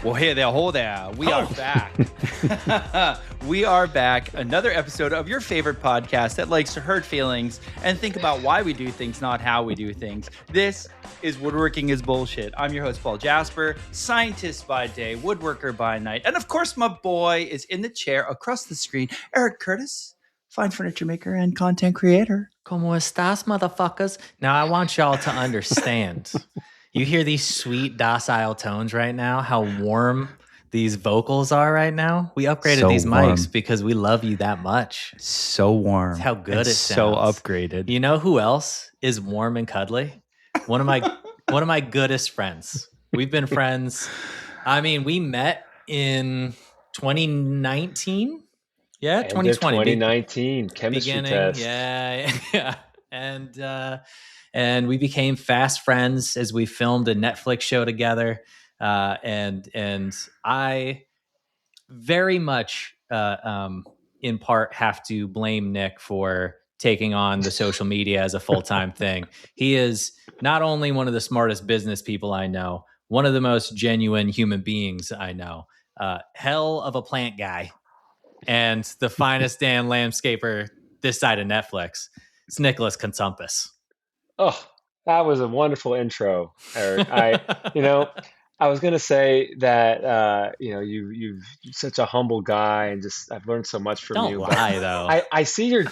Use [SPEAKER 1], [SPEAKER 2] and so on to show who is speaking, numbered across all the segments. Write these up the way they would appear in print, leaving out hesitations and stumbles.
[SPEAKER 1] Well, hey there, ho there. We are back. We are back. Another episode of your favorite podcast that likes to hurt feelings and think about why we do things, not how we do things. This is Woodworking is Bullshit. I'm your host, Paul Jasper, scientist by day, woodworker by night. And of course, my boy is in the chair across the screen, Erik Curtis, fine furniture maker and content creator.
[SPEAKER 2] Como estas, motherfuckers? Now, I want y'all to understand. You hear these sweet, docile tones right now, how warm these vocals are right now? We upgraded these mics because we love you that much.
[SPEAKER 1] So warm.
[SPEAKER 2] That's how good it sounds.
[SPEAKER 1] So upgraded.
[SPEAKER 2] You know who else is warm and cuddly? One of my goodest friends. We've been friends. I mean, we met in 2019. Yeah, 2020.
[SPEAKER 3] 2019 chemistry test.
[SPEAKER 2] Yeah. And we became fast friends as we filmed a Netflix show together. And I very much, in part, have to blame Nick for taking on the social media as a full-time thing. He is not only one of the smartest business people I know, one of the most genuine human beings I know, hell of a plant guy, and the finest damn landscaper this side of Netflix. It's Nicholas Cutsumpas.
[SPEAKER 3] Oh, that was a wonderful intro, Erik. I was going to say that, you're such a humble guy, and just I've learned so much from you.
[SPEAKER 2] Don't lie, though.
[SPEAKER 3] I see your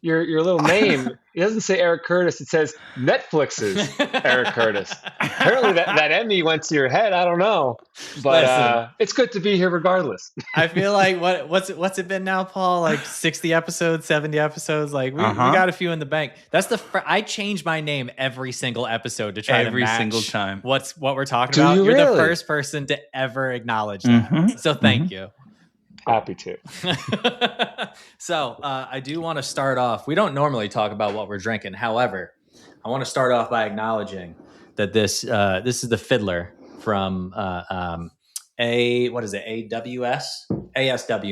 [SPEAKER 3] little name. It doesn't say Erik Curtis. It says Netflix's Erik Curtis. Apparently that Emmy went to your head. I don't know, but it's good to be here regardless.
[SPEAKER 2] I feel like what's it been now, Paul? Like 60 episodes, 70 episodes. Like we got a few in the bank. That's I change my name every single episode to try to match
[SPEAKER 1] single time
[SPEAKER 2] what we're talking about. You're the first person to ever acknowledge that. So thank you.
[SPEAKER 3] Happy to.
[SPEAKER 2] So I do want to start off. We don't normally talk about what we're drinking. However, I want to start off by acknowledging that this is the Fiddler from ASW.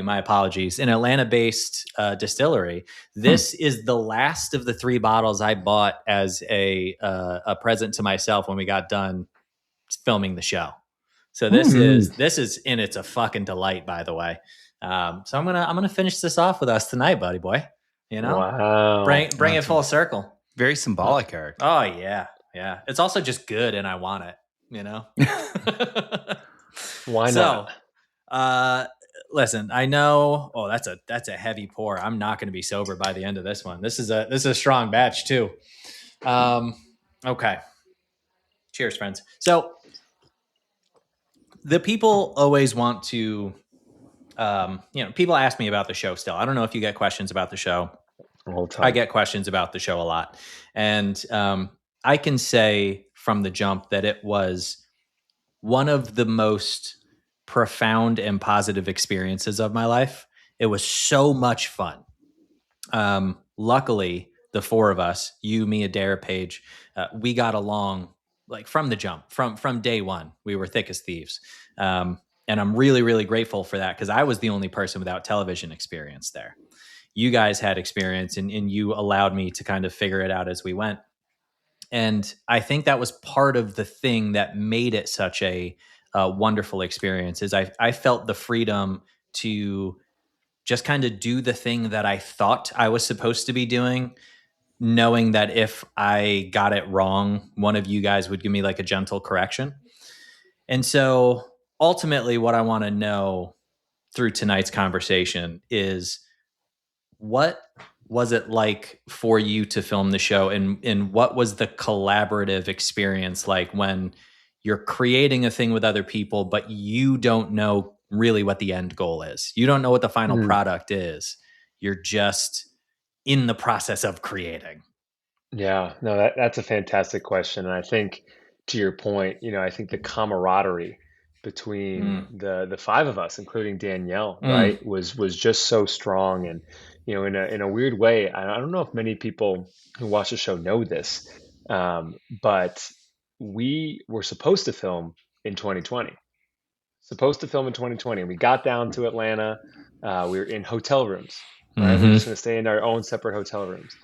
[SPEAKER 2] My apologies. An Atlanta-based distillery. This is the last of the 3 bottles I bought as a present to myself when we got done filming the show. So this is and it's a fucking delight, by the way. So I'm gonna finish this off with us tonight, buddy boy. You know,
[SPEAKER 3] wow,
[SPEAKER 2] bring it full circle.
[SPEAKER 1] Very symbolic, Erik.
[SPEAKER 2] Oh yeah. It's also just good, and I want it. You know.
[SPEAKER 3] Why not?
[SPEAKER 2] So, listen, I know. Oh, that's a heavy pour. I'm not going to be sober by the end of this one. This is a strong batch too. Okay. Cheers, friends. So. The people always want to, people ask me about the show still. I don't know if you get questions about the show. I get questions about the show a lot. And I can say from the jump that it was one of the most profound and positive experiences of my life. It was so much fun. Luckily, the 4 of us, you, me, Adair, Paige, we got along like from the jump, from day one. We were thick as thieves. And I'm really, really grateful for that because I was the only person without television experience there. You guys had experience and you allowed me to kind of figure it out as we went. And I think that was part of the thing that made it such a wonderful experience is I felt the freedom to just kind of do the thing that I thought I was supposed to be doing, knowing that if I got it wrong, one of you guys would give me like a gentle correction. And so ultimately what I want to know through tonight's conversation is what was it like for you to film the show and what was the collaborative experience like when you're creating a thing with other people, but you don't know really what the end goal is. You don't know what the final product is. You're just in the process of creating?
[SPEAKER 3] Yeah, no, that's a fantastic question. And I think to your point, I think the camaraderie between the 5 of us, including Danielle, right, was just so strong. And, in a weird way, I don't know if many people who watch the show know this, but we were supposed to film in 2020. And we got down to Atlanta. We were in hotel rooms. right? We're just going to stay in our own separate hotel rooms.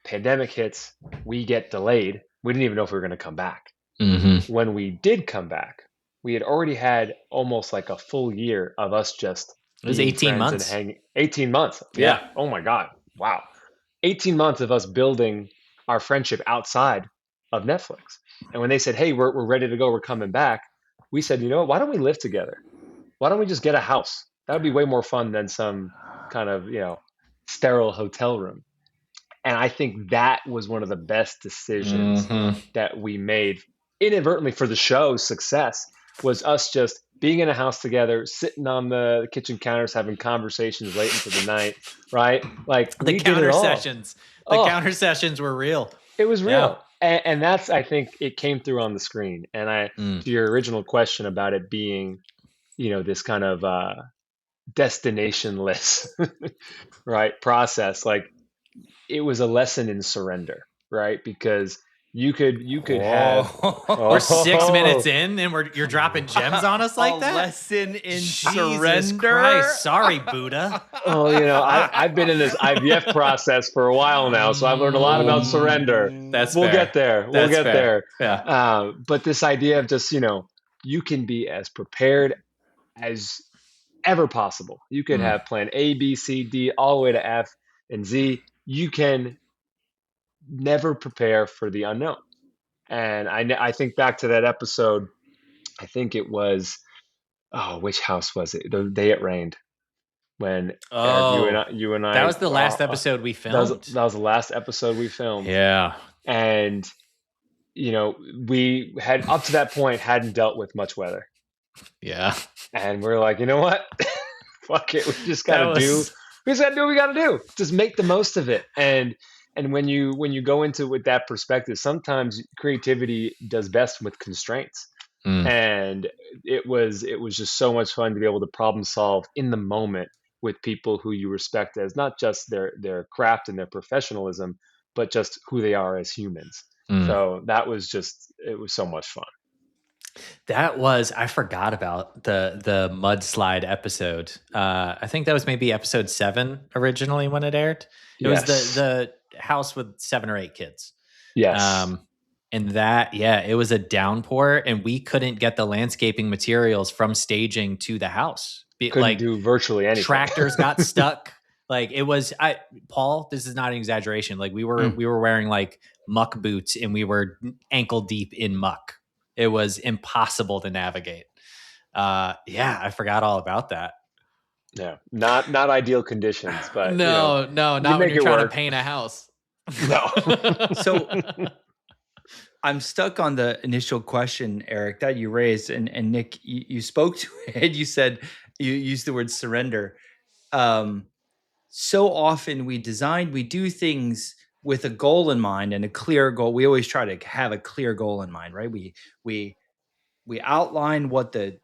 [SPEAKER 3] Pandemic hits, we get delayed. We didn't even know if we were going to come back. When we did come back, we had already had almost like a full year of us just
[SPEAKER 2] it was 18 months
[SPEAKER 3] and hanging. 18 months.
[SPEAKER 2] Yeah.
[SPEAKER 3] Oh my God. Wow. 18 months of us building our friendship outside of Netflix. And when they said, hey, we're ready to go, we're coming back, we said, you know what, why don't we live together? Why don't we just get a house? That would be way more fun than some kind of, sterile hotel room. And I think that was one of the best decisions that we made inadvertently for the show's success, was us just being in a house together, sitting on the kitchen counters, having conversations late into the night, right? Like
[SPEAKER 2] the counter sessions. The counter sessions were real.
[SPEAKER 3] It was real. Yeah. And that's, I think, it came through on the screen. And to your original question about it being, this kind of destination-less, right, process, like it was a lesson in surrender, right? Because you could have
[SPEAKER 2] we're 6 minutes in and you're dropping gems on us like that.
[SPEAKER 1] Lesson in
[SPEAKER 2] Jesus
[SPEAKER 1] surrender.
[SPEAKER 2] Christ. Sorry, Buddha.
[SPEAKER 3] I've been in this IVF process for a while now, so I've learned a lot about surrender. We'll get there. We'll get there.
[SPEAKER 2] Yeah.
[SPEAKER 3] But this idea of just you can be as prepared as ever possible. You could have plan A, B, C, D, all the way to F and Z. You can never prepare for the unknown. And I think back to that episode. I think it was, which house was it? The day it rained. When Eric, you and I.
[SPEAKER 2] That was the last episode we filmed.
[SPEAKER 3] That was the last episode we filmed.
[SPEAKER 2] Yeah.
[SPEAKER 3] And we had up to that point hadn't dealt with much weather.
[SPEAKER 2] Yeah.
[SPEAKER 3] And we're like, you know what? Fuck it. We just gotta do what we gotta do. Just make the most of it. And when you go into it with that perspective, sometimes creativity does best with constraints. And it was just so much fun to be able to problem solve in the moment with people who you respect as not just their craft and their professionalism, but just who they are as humans. So that was it was so much fun.
[SPEAKER 2] I forgot about the mudslide episode. I think that was maybe episode 7 originally when it aired. It was the house with 7 or 8 kids.
[SPEAKER 3] Yes.
[SPEAKER 2] And that, it was a downpour and we couldn't get the landscaping materials from staging to the house.
[SPEAKER 3] Couldn't do virtually anything.
[SPEAKER 2] Tractors got stuck. Like it was, Paul, this is not an exaggeration. Like we were wearing like muck boots and we were ankle deep in muck. It was impossible to navigate. I forgot all about that.
[SPEAKER 3] Yeah, not ideal conditions, but
[SPEAKER 2] not when you're trying to paint a house.
[SPEAKER 3] No.
[SPEAKER 1] So I'm stuck on the initial question, Eric, that you raised, and Nick, you spoke to it. You said you used the word surrender. So often we do things with a goal in mind and a clear goal. We always try to have a clear goal in mind, right? We outline what the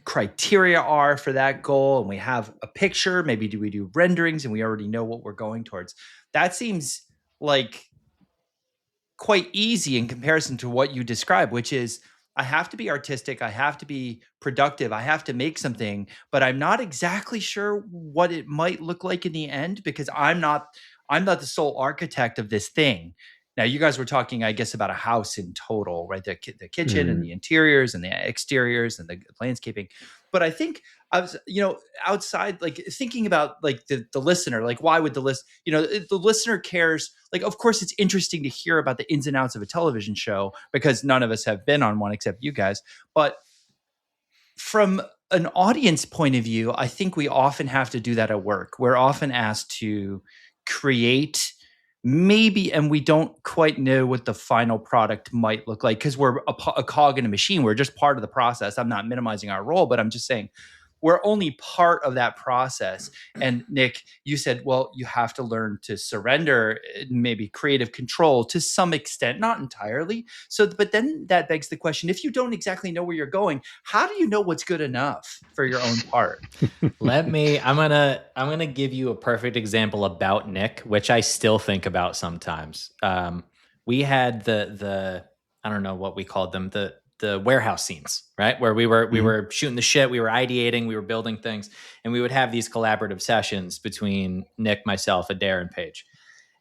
[SPEAKER 1] criteria are for that goal, and we have a picture. Maybe we do renderings, and we already know what we're going towards. That seems like quite easy in comparison to what you describe, which is I have to be artistic, I have to be productive, I have to make something, but I'm not exactly sure what it might look like in the end because I'm not the sole architect of this thing. Now, you guys were talking, I guess, about a house in total, right? The kitchen and the interiors and the exteriors and the landscaping. But I think I was, outside, like thinking about like the listener, like why would the listener cares? Like, of course, it's interesting to hear about the ins and outs of a television show because none of us have been on one except you guys. But from an audience point of view, I think we often have to do that at work. We're often asked to create maybe, and we don't quite know what the final product might look like because we're a cog in a machine. We're just part of the process. I'm not minimizing our role, but I'm just saying we're only part of that process. And Nick, you said, well, you have to learn to surrender maybe creative control to some extent, not entirely. So, but then that begs the question, if you don't exactly know where you're going, how do you know what's good enough for your own part?
[SPEAKER 2] I'm gonna give you a perfect example about Nick, which I still think about sometimes. We had the I don't know what we called them, the warehouse scenes, right? Where we were shooting the shit, we were ideating, we were building things, and we would have these collaborative sessions between Nick, myself, Adair, and Paige.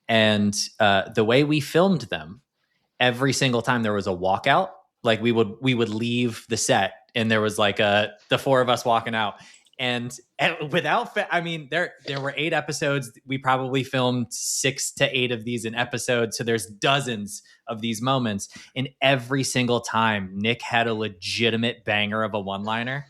[SPEAKER 2] And the way we filmed them, every single time there was a walkout, like we would leave the set, and there was like the four of us walking out. And without, I mean, there were 8 episodes. We probably filmed 6 to 8 of these an episode. So there's dozens of these moments. And every single time Nick had a legitimate banger of a one-liner,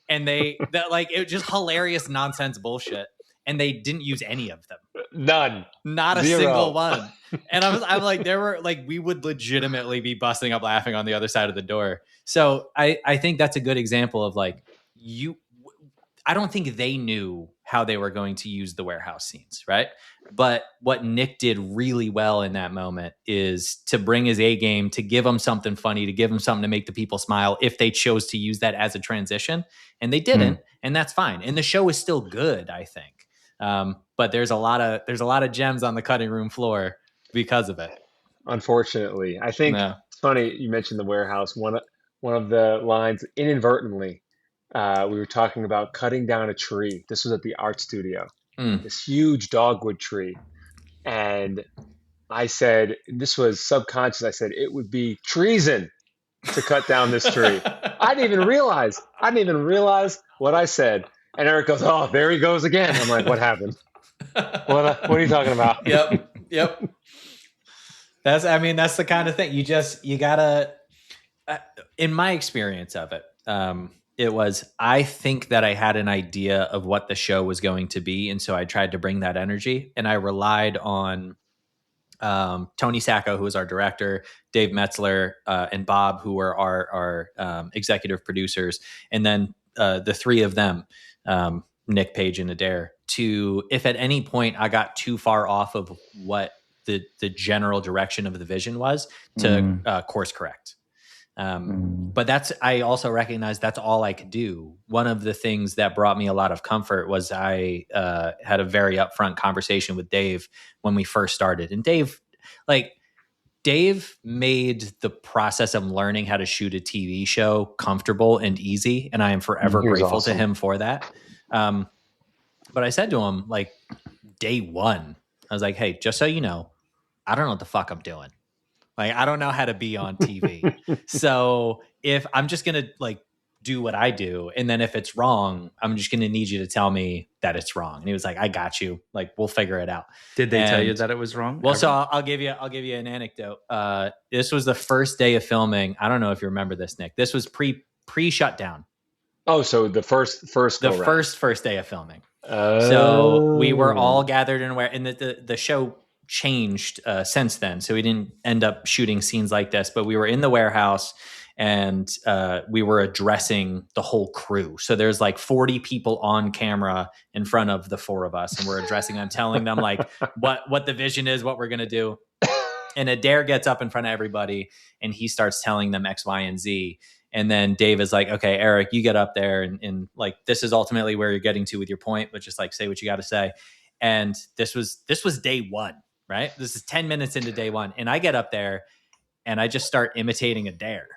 [SPEAKER 2] and that like, it was just hilarious nonsense bullshit. And they didn't use any of them.
[SPEAKER 3] None.
[SPEAKER 2] Not a
[SPEAKER 3] 0.
[SPEAKER 2] single one. And I'm like, there were like, we would legitimately be busting up laughing on the other side of the door. So I think that's a good example of like, I don't think they knew how they were going to use the warehouse scenes, right? But what Nick did really well in that moment is to bring his A game, to give them something funny, to give them something to make the people smile if they chose to use that as a transition. And they didn't, and that's fine. And the show is still good, I think. But there's a lot of gems on the cutting room floor because of it.
[SPEAKER 3] Unfortunately, I think it's funny you mentioned the warehouse. One of the lines inadvertently, we were talking about cutting down a tree. This was at the art studio, this huge dogwood tree, and I said, this was subconscious. I said it would be treason to cut down this tree. I didn't even realize what I said. And Erik goes, "Oh, there he goes again." I'm like, "What happened? What are you talking about?"
[SPEAKER 2] Yep. That's the kind of thing you gotta. In my experience of it, it was, I think that I had an idea of what the show was going to be, and so I tried to bring that energy, and I relied on Tony Sacco, who was our director, Dave Metzler, and Bob, who were our executive producers, and then the 3 of them. Nick, Paige, and Adair, to, if at any point I got too far off of what the general direction of the vision was, to course correct. But I also recognize that's all I could do. One of the things that brought me a lot of comfort was I had a very upfront conversation with Dave when we first started. And Dave made the process of learning how to shoot a TV show comfortable and easy. And I am forever grateful to him for that. But I said to him, like, day one, I was like, "Hey, just so you know, I don't know what the fuck I'm doing. Like, I don't know how to be on TV. So if I'm just going to like do what I do, and then if it's wrong, I'm just going to need you to tell me that it's wrong." And he was like, "I got you. Like, we'll figure it out."
[SPEAKER 1] Did they tell you that it was wrong?
[SPEAKER 2] Well, so I'll give you an anecdote. This was the first day of filming. I don't know if you remember this, Nick. This was pre-shutdown.
[SPEAKER 3] Oh, so the first
[SPEAKER 2] day of filming. So we were all gathered in and the show changed since then. So we didn't end up shooting scenes like this, but we were in the warehouse, and we were addressing the whole crew. So there's like 40 people on camera in front of the 4 of us, and we're addressing them, telling them like what the vision is, what we're going to do. And Adair gets up in front of everybody, and he starts telling them X, Y, and Z. And then Dave is like, "Okay, Erik, you get up there, and like, this is ultimately where you're getting to with your point, but just like say what you got to say." And this was day one, right? This is 10 minutes into day one. And I get up there and I just start imitating Adair.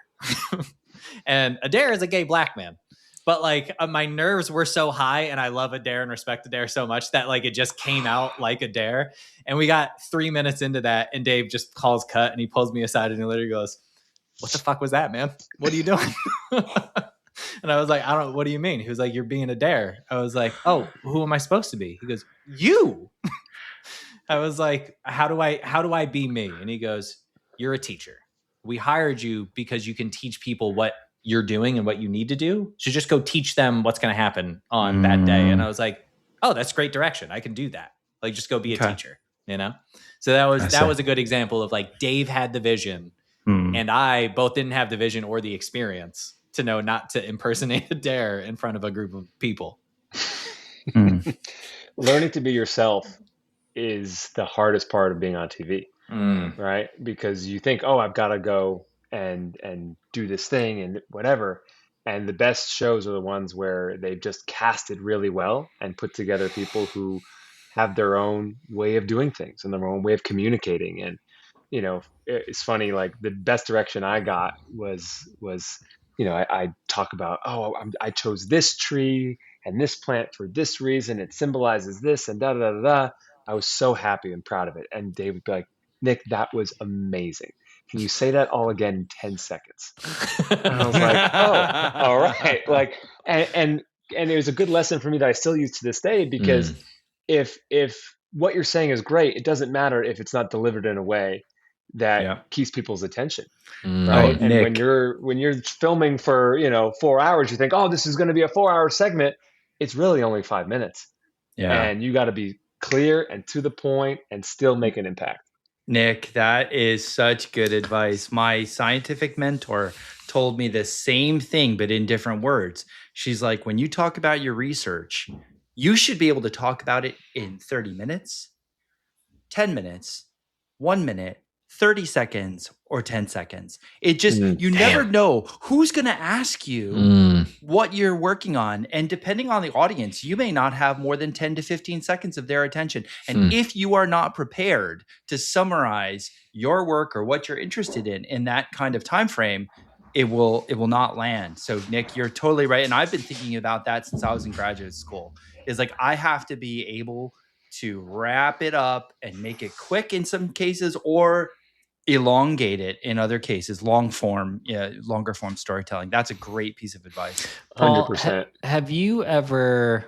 [SPEAKER 2] And Adair is a gay black man. But like, my nerves were so high, and I love Adair and respect Adair so much that like it just came out like Adair. And we got 3 minutes into that, and Dave just calls cut, and he pulls me aside, and he literally goes, "What the fuck was that, man? What are you doing?" And I was like, "What do you mean?" He was like, "You're being Adair." I was like, "Oh, who am I supposed to be?" He goes, "You." I was like, how do I be me?" And he goes, "You're a teacher. We hired you because you can teach people what you're doing and what you need to do. So just go teach them what's going to happen on that day." And I was like, "Oh, that's great direction. I can do that. Like, just go be a teacher, you know?" So that was a good example of like, Dave had the vision, and I both didn't have the vision or the experience to know not to impersonate Adair in front of a group of people.
[SPEAKER 3] Learning to be yourself is the hardest part of being on TV, right? Because you think, "Oh, I've got to go and do this thing and whatever." And the best shows are the ones where they've just casted really well and put together people who have their own way of doing things and their own way of communicating. And it's funny, like the best direction I got was, I talk about, I chose this tree and this plant for this reason. It symbolizes this and da da da da. I was so happy and proud of it. And Dave would be like, Nick, that was amazing. Can you say that all again in 10 seconds? And I was like, oh, all right. Like, and it was a good lesson for me that I still use to this day, because if what you're saying is great, it doesn't matter if it's not delivered in a way that keeps people's attention. Right. And
[SPEAKER 1] Nick,
[SPEAKER 3] when you're filming for, 4 hours, you think, oh, this is going to be a 4-hour segment. It's really only 5 minutes.
[SPEAKER 1] Yeah.
[SPEAKER 3] And you got to be clear and to the point and still make an impact.
[SPEAKER 1] Nick, that is such good advice. My scientific mentor told me the same thing, but in different words. She's like, when you talk about your research, you should be able to talk about it in 30 minutes, 10 minutes, 1 minute, 30 seconds, or 10 seconds. It just, you never know who's going to ask you what you're working on. And depending on the audience, you may not have more than 10 to 15 seconds of their attention. And if you are not prepared to summarize your work or what you're interested in that kind of time frame, it will not land. So Nick, you're totally right. And I've been thinking about that since I was in graduate school. Is like, I have to be able to wrap it up and make it quick in some cases, or elongate it in other cases, longer form storytelling. That's a great piece of advice.
[SPEAKER 2] Paul,
[SPEAKER 3] 100%.
[SPEAKER 2] have you ever,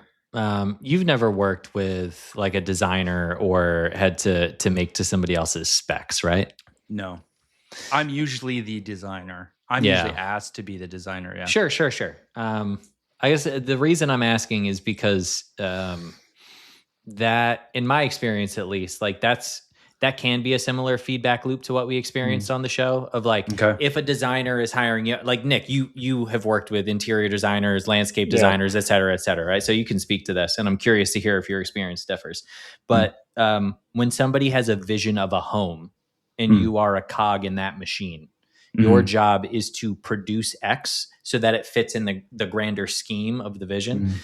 [SPEAKER 2] you've never worked with like a designer or had to make to somebody else's specs, right?
[SPEAKER 1] No, I'm usually the designer. I'm usually asked to be the designer. Yeah.
[SPEAKER 2] Sure. I guess the reason I'm asking is because that, in my experience at least, like that can be a similar feedback loop to what we experienced on the show of like, if a designer is hiring you, like Nick, you have worked with interior designers, landscape designers, et cetera, right? So you can speak to this, and I'm curious to hear if your experience differs. But when somebody has a vision of a home and you are a cog in that machine, your job is to produce X so that it fits in the grander scheme of the vision.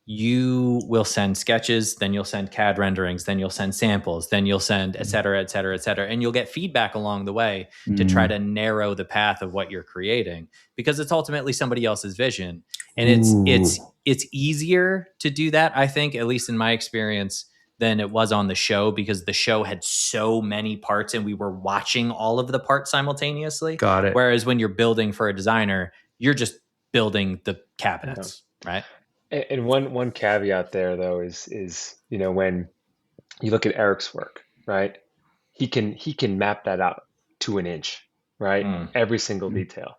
[SPEAKER 2] You will send sketches, then you'll send CAD renderings, then you'll send samples, then you'll send et cetera, et cetera, et cetera. And you'll get feedback along the way to try to narrow the path of what you're creating, because it's ultimately somebody else's vision. And it's easier to do that, I think, at least in my experience, than it was on the show, because the show had so many parts and we were watching all of the parts simultaneously.
[SPEAKER 1] Got it.
[SPEAKER 2] Whereas when you're building for a designer, you're just building the cabinets, right?
[SPEAKER 3] And one caveat there though is when you look at Erik's work, right? He can map that out to an inch, right? Every single detail.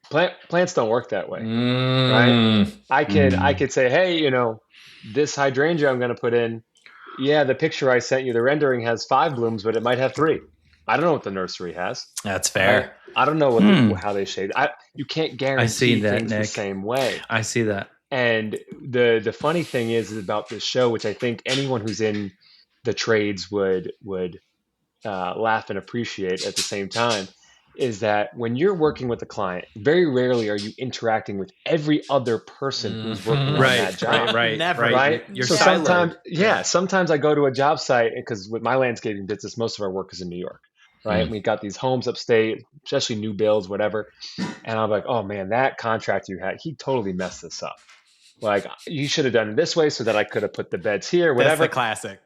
[SPEAKER 3] Plants don't work that way, right? I could say, hey, this hydrangea I'm going to put in. Yeah, the picture I sent you, the rendering has 5 blooms, but it might have 3. I don't know what the nursery has.
[SPEAKER 2] That's fair.
[SPEAKER 3] I don't know how they shade. You can't guarantee things the same way.
[SPEAKER 1] I see that.
[SPEAKER 3] And the funny thing is about this show, which I think anyone who's in the trades would laugh and appreciate at the same time, is that when you're working with a client, very rarely are you interacting with every other person who's working on that job.
[SPEAKER 2] Never.
[SPEAKER 3] Right?
[SPEAKER 1] You're
[SPEAKER 3] so
[SPEAKER 1] siloed.
[SPEAKER 3] sometimes I go to a job site, because with my landscaping business, most of our work is in New York. Right. We got these homes upstate, especially new builds, whatever. And I'm like, oh man, that contractor you had, he totally messed this up. Like, you should have done it this way so that I could have put the beds here, whatever.
[SPEAKER 2] That's the classic.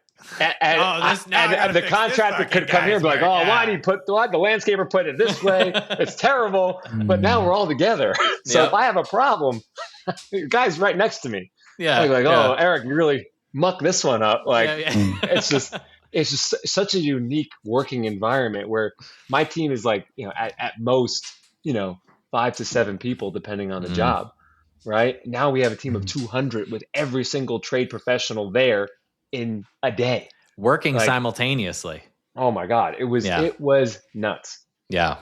[SPEAKER 3] And the contractor could come here and be like, oh, why did the landscaper put it this way? It's terrible. But now we're all together. So if I have a problem, the guy's right next to me.
[SPEAKER 2] Yeah.
[SPEAKER 3] I'm like, oh, Erik, you really mucked this one up. Like, it's just such a unique working environment where my team is like, at most, 5 to 7 people, depending on the job. Right now we have a team of 200 with every single trade professional there in a day,
[SPEAKER 2] working simultaneously.
[SPEAKER 3] Oh my God. It was nuts.
[SPEAKER 2] Yeah.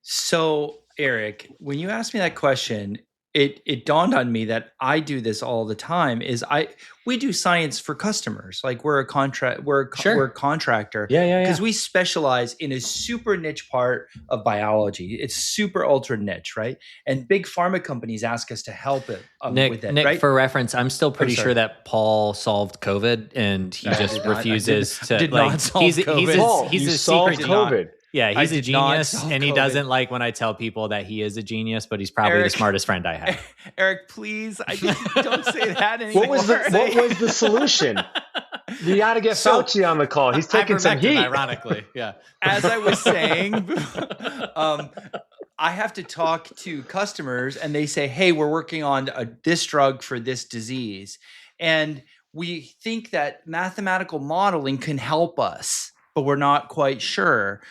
[SPEAKER 1] So Erik, when you asked me that question, it dawned on me that I do this all the time. We do science for customers. Like we're a contractor.
[SPEAKER 2] Yeah.
[SPEAKER 1] Because we specialize in a super niche part of biology. It's super ultra niche, right? And big pharma companies ask us to help it with it.
[SPEAKER 2] Nick,
[SPEAKER 1] right?
[SPEAKER 2] for reference, I'm still pretty sure that Paul solved COVID, and he just refuses to.
[SPEAKER 1] Did not solve COVID.
[SPEAKER 2] He's a
[SPEAKER 3] solved
[SPEAKER 2] secret
[SPEAKER 3] COVID.
[SPEAKER 2] Yeah, he's a genius, and he
[SPEAKER 1] COVID.
[SPEAKER 2] doesn't like when I tell people that he is a genius, but he's probably
[SPEAKER 1] Erik,
[SPEAKER 2] the smartest friend I have.
[SPEAKER 1] Eric, please, don't say that anymore.
[SPEAKER 3] What was the solution? You got to get Fauci on the call. He's taking some heat.
[SPEAKER 2] Ironically, yeah.
[SPEAKER 1] As I was saying, I have to talk to customers, and they say, "Hey, we're working on this drug for this disease," and we think that mathematical modeling can help us, but we're not quite sure.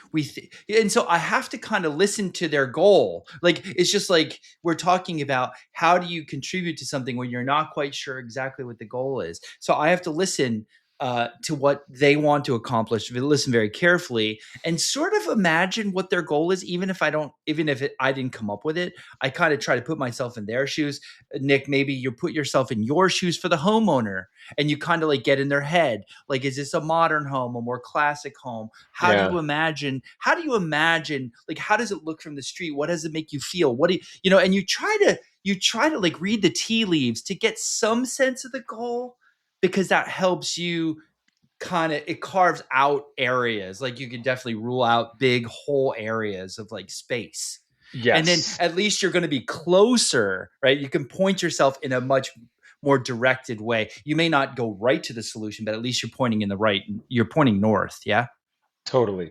[SPEAKER 1] And so I have to kind of listen to their goal. Like, it's just like we're talking about how do you contribute to something when you're not quite sure exactly what the goal is. So I have to listen to what they want to accomplish, listen very carefully, and sort of imagine what their goal is, even if I didn't come up with it. I kind of try to put myself in their shoes. Nick, maybe you put yourself in your shoes for the homeowner, and you kind of like get in their head. Like, is this a modern home, a more classic home? How do you imagine? Like, how does it look from the street? What does it make you feel? What do you and you try to like read the tea leaves to get some sense of the goal, because that helps you it carves out areas. Like, you can definitely rule out big whole areas of like space. Yes. And then at least you're going to be closer, right? You can point yourself in a much more directed way. You may not go right to the solution, but at least you're pointing north. Yeah.
[SPEAKER 3] Totally.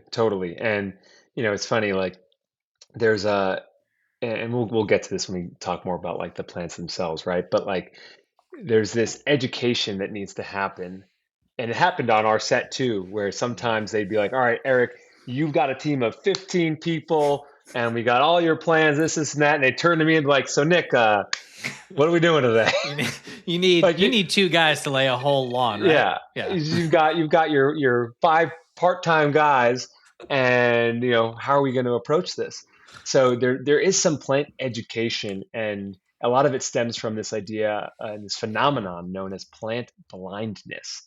[SPEAKER 3] And it's funny, like there's and we'll get to this when we talk more about like the plants themselves, right? But like there's this education that needs to happen. And it happened on our set too, where sometimes they'd be like, all right, Erik, you've got a team of 15 people and we got all your plans, this, and that. And they turn to me and be like, so Nick, what are we doing today?
[SPEAKER 2] You need two guys to lay a whole lawn, right?
[SPEAKER 3] Yeah. You've got your 5 part-time guys, and how are we going to approach this? So there is some plant education, and a lot of it stems from this idea and this phenomenon known as plant blindness,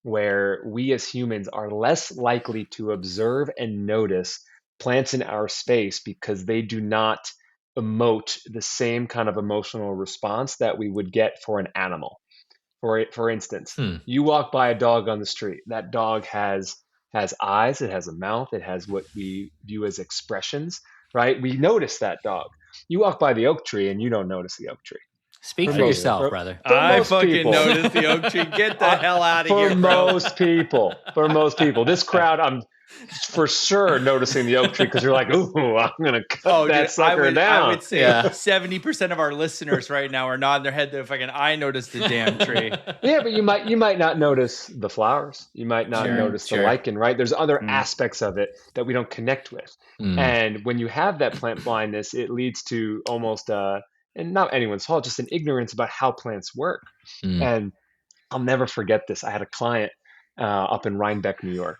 [SPEAKER 3] where we as humans are less likely to observe and notice plants in our space because they do not emote the same kind of emotional response that we would get for an animal. For instance, you walk by a dog on the street. That dog has eyes, it has a mouth, it has what we view as expressions, right? We notice that dog. You walk by the oak tree and you don't notice the oak tree.
[SPEAKER 2] Speak for yourself, brother.
[SPEAKER 1] I fucking noticed the ook tree. Get the hell out of here, bro.
[SPEAKER 3] For most people. This crowd, I'm for sure noticing the oak tree because you're like, ooh, I'm going to cut that sucker down.
[SPEAKER 1] I would say 70% of our listeners right now are nodding their head. They're fucking, I noticed the damn tree.
[SPEAKER 3] Yeah, but you might not notice the flowers. You might not notice the lichen, right? There's other aspects of it that we don't connect with. And when you have that plant blindness, it leads to almost and not anyone's fault, just an ignorance about how plants work. And I'll never forget this. I had a client up in Rhinebeck, New York,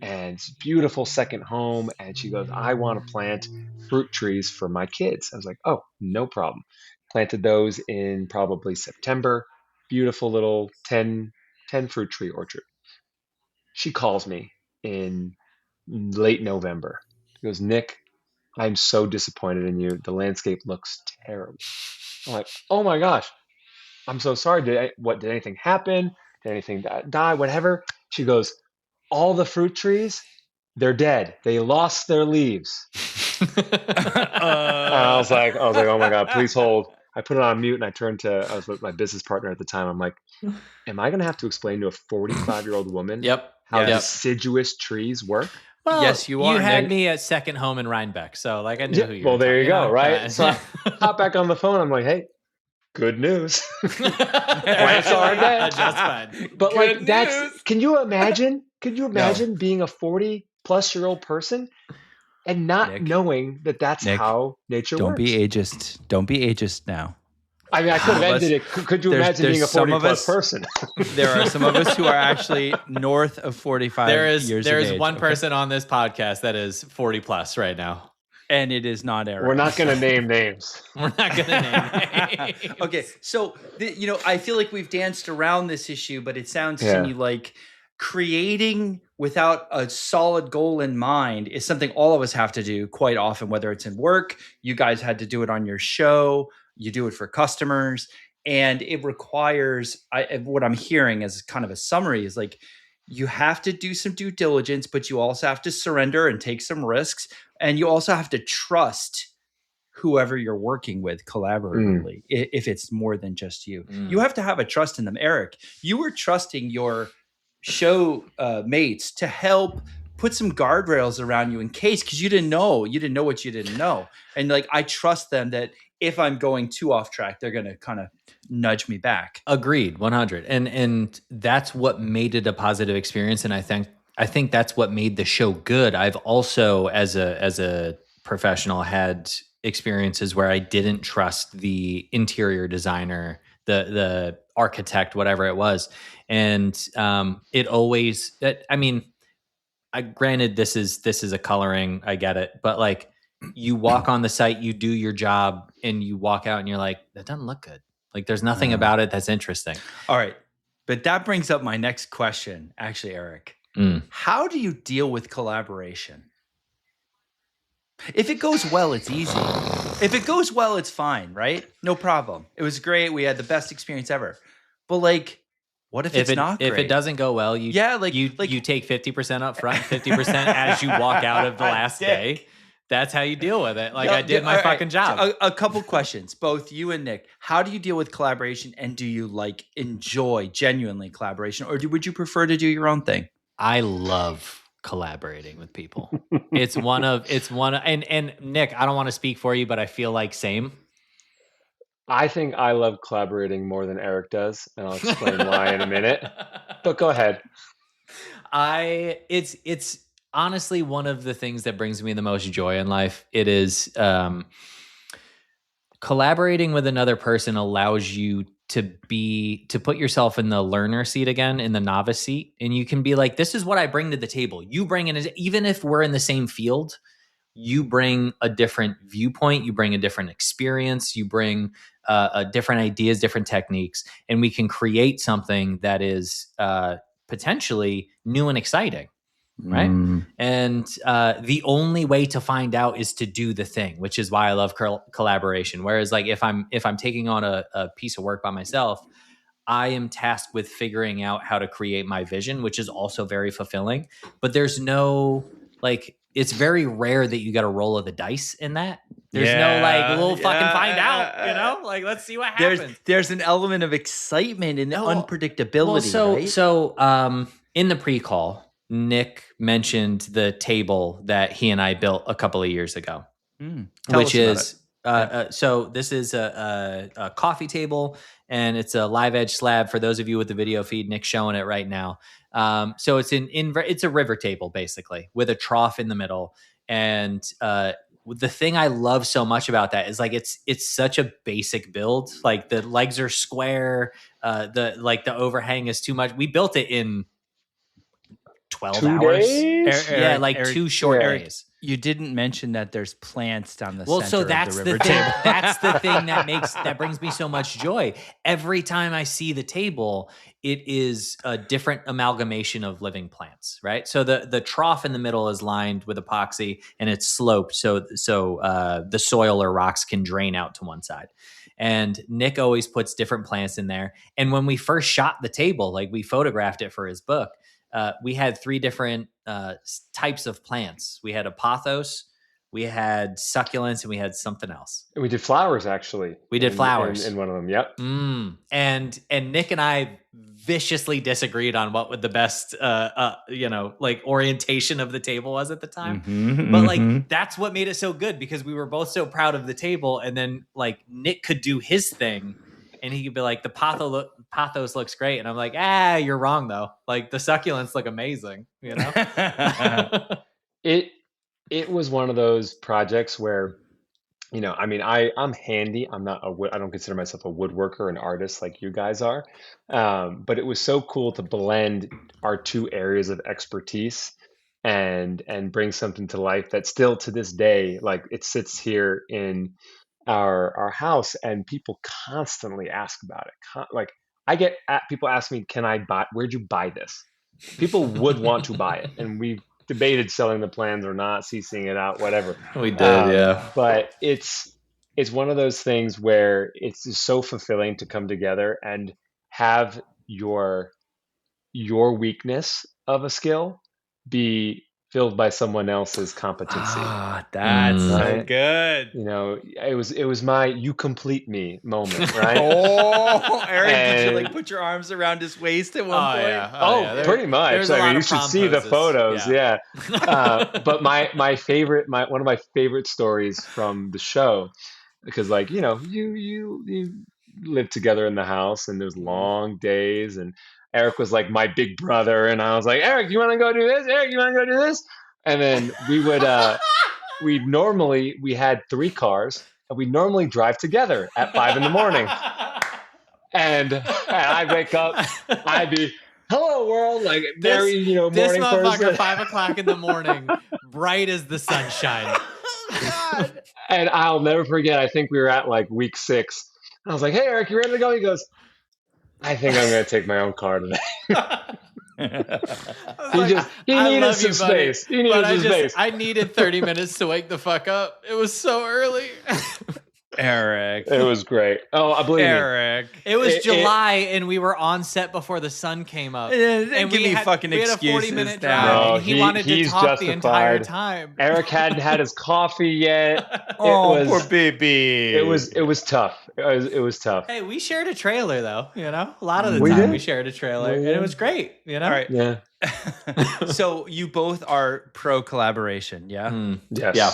[SPEAKER 3] and it's a beautiful second home. And she goes, I want to plant fruit trees for my kids. I was like, oh, no problem. Planted those in probably September. Beautiful little 10 fruit tree orchard. She calls me in late November. She goes, Nick, I'm so disappointed in you. The landscape looks terrible. I'm like, oh my gosh, I'm so sorry. Did anything happen? Did anything die? Whatever. She goes, all the fruit trees, they're dead. They lost their leaves. I was like, oh my God, please hold. I put it on mute and I was with my business partner at the time. I'm like, am I going to have to explain to a 45-year-old woman how deciduous trees work?
[SPEAKER 2] Well,
[SPEAKER 1] yes, you are.
[SPEAKER 2] You had me at second home in Rhinebeck, so like I knew who you were.
[SPEAKER 3] Well, there you go, right? So I hop back on the phone. I'm like, hey, good news. Plants are dead.
[SPEAKER 2] Just fine.
[SPEAKER 3] But good like news. Can you imagine being a 40-plus-year-old person and not knowing that that's how nature works?
[SPEAKER 1] Don't be ageist now.
[SPEAKER 3] I mean, I could have ended it. Could you imagine being a 40-plus person?
[SPEAKER 1] There are some of us who are actually north of 45 years of age.
[SPEAKER 2] There is one person on this podcast that is 40-plus right now.
[SPEAKER 1] And it is not Erik.
[SPEAKER 3] We're not going to name names.
[SPEAKER 2] We're not going to name names.
[SPEAKER 1] Okay, so I feel like we've danced around this issue, but it sounds to me like creating without a solid goal in mind is something all of us have to do quite often, whether it's in work. You guys had to do it on your show. You do it for customers. And it requires, what I'm hearing as kind of a summary is like, you have to do some due diligence, but you also have to surrender and take some risks. And you also have to trust whoever you're working with collaboratively, if it's more than just you. You have to have a trust in them. Erik, you were trusting your show mates to help put some guardrails around you in case, because you didn't know what you didn't know. And like, I trust them that if I'm going too off track, they're going to kind of nudge me back.
[SPEAKER 2] Agreed, 100. And that's what made it a positive experience. And I think that's what made the show good. I've also, as a professional, had experiences where I didn't trust the interior designer, the architect, whatever it was. And it always, granted, this is a coloring, I get it, but like, you walk on the site, you do your job, and you walk out and you're like, that doesn't look good. Like, there's nothing about it that's interesting.
[SPEAKER 1] All right. But that brings up my next question, actually, Erik. How do you deal with collaboration? If it goes well, it's easy. If it goes well, it's fine, right? No problem. It was great. We had the best experience ever. But like, what if it's not great?
[SPEAKER 2] If it doesn't go well, you take 50% up front, 50% as you walk out of the last day. That's how you deal with it. Like, I did my fucking job.
[SPEAKER 1] A couple questions, both you and Nick. How do you deal with collaboration, and do you like enjoy genuinely collaboration, or would you prefer to do your own thing?
[SPEAKER 2] I love collaborating with people. It's one of and Nick, I don't want to speak for you, but I feel like same.
[SPEAKER 3] I think I love collaborating more than Erik does, and I'll explain why in a minute. But go ahead.
[SPEAKER 2] It's honestly one of the things that brings me the most joy in life. It is collaborating with another person allows you to put yourself in the learner seat again, in the novice seat, and you can be like, this is what I bring to the table. You bring in, even if we're in the same field, you bring a different viewpoint, you bring a different experience, you bring different ideas, different techniques, and we can create something that is potentially new and exciting. Right. And the only way to find out is to do the thing, which is why I love collaboration. Whereas like if I'm taking on a piece of work by myself, I am tasked with figuring out how to create my vision, which is also very fulfilling. But there's no, like, it's very rare that you got a roll of the dice in that. There's no like, we'll fucking find out, like, let's see what happens.
[SPEAKER 1] There's an element of excitement and unpredictability. Right?
[SPEAKER 2] So in the pre-call, Nick mentioned the table that he and I built a couple of years ago, which is so this is a coffee table, and it's a live edge slab. For those of you with the video feed, Nick's showing it right now. So it's it's a river table basically with a trough in the middle, and the thing I love so much about that is like it's such a basic build. Like the legs are square, the overhang is too much. We built it in 12
[SPEAKER 3] 2
[SPEAKER 2] hours.
[SPEAKER 3] days?
[SPEAKER 2] Eric, 2 short days.
[SPEAKER 1] You didn't mention that there's plants down the center
[SPEAKER 2] so
[SPEAKER 1] of
[SPEAKER 2] that's
[SPEAKER 1] the river
[SPEAKER 2] the thing.
[SPEAKER 1] table.
[SPEAKER 2] That's the thing that brings me so much joy. Every time I see the table, it is a different amalgamation of living plants, right? So the trough in the middle is lined with epoxy and it's sloped so the soil or rocks can drain out to one side. And Nick always puts different plants in there. And when we first shot the table, like we photographed it for his book, we had 3 different types of plants. We had a pothos, we had succulents, and we had something else.
[SPEAKER 3] We did flowers, actually.
[SPEAKER 2] We did flowers
[SPEAKER 3] in one of them. Yep.
[SPEAKER 2] And Nick and I viciously disagreed on what the best, like orientation of the table was at the time. But like that's what made it so good, because we were both so proud of the table, and then like Nick could do his thing. And he could be like, the pothos looks great. And I'm like, you're wrong though. Like the succulents look amazing, you know?
[SPEAKER 3] It was one of those projects where, I mean, I'm handy. I don't consider myself a woodworker, an artist like you guys are. But it was so cool to blend our 2 areas of expertise and bring something to life that still to this day, like it sits here in our house, and people constantly ask about it. Like I get people ask me, "Can I buy? Where'd you buy this?" People would want to buy it, and we've debated selling the plans or not, ceasing it out, whatever.
[SPEAKER 2] We did, yeah.
[SPEAKER 3] But it's one of those things where it's just so fulfilling to come together and have your weakness of a skill be filled by someone else's competency.
[SPEAKER 1] Ah, that's so
[SPEAKER 3] Right?
[SPEAKER 1] good.
[SPEAKER 3] You know, it was my "you complete me" moment, right?
[SPEAKER 1] Oh, Eric, did you like
[SPEAKER 3] And
[SPEAKER 1] put your arms around his waist at one point?
[SPEAKER 3] oh, pretty much.
[SPEAKER 2] There's a
[SPEAKER 3] I mean,
[SPEAKER 2] lot
[SPEAKER 3] you
[SPEAKER 2] of
[SPEAKER 3] should
[SPEAKER 2] prom
[SPEAKER 3] see the
[SPEAKER 2] poses.
[SPEAKER 3] photos.
[SPEAKER 2] Yeah.
[SPEAKER 3] But my favorite, one of my favorite stories from the show, because like you live together in the house, and there's long days, and Eric was like my big brother, and I was like, Eric, you want to go do this? Eric, you want to go do this? And then we had 3 cars, and we normally drive together at 5 in the morning. And I wake up, I'd be, hello world, like very,
[SPEAKER 2] this
[SPEAKER 3] morning
[SPEAKER 2] motherfucker,
[SPEAKER 3] person.
[SPEAKER 2] 5 o'clock in the morning, bright as the sunshine.
[SPEAKER 1] God.
[SPEAKER 3] And I'll never forget, I think we were at like week 6. I was like, hey Eric, you ready to go? He goes, I think I'm going to take my own car today. He needed some space. He needed some space.
[SPEAKER 2] I needed 30 minutes to wake the fuck up. It was so early.
[SPEAKER 1] Eric.
[SPEAKER 3] It was great. Oh, I believe
[SPEAKER 1] Eric.
[SPEAKER 2] It was July, and we were on set before the sun came up.
[SPEAKER 1] And
[SPEAKER 2] we had a 40-minute drive, and he wanted to talk the entire time.
[SPEAKER 3] Eric hadn't had his coffee yet.
[SPEAKER 1] Poor baby.
[SPEAKER 3] It was tough. It was tough.
[SPEAKER 2] Hey, we shared a trailer though. A lot of the time we shared a trailer, and it was great.
[SPEAKER 1] All right.
[SPEAKER 3] Yeah.
[SPEAKER 1] So you both are pro collaboration, yeah?
[SPEAKER 3] Yes.
[SPEAKER 2] Yeah.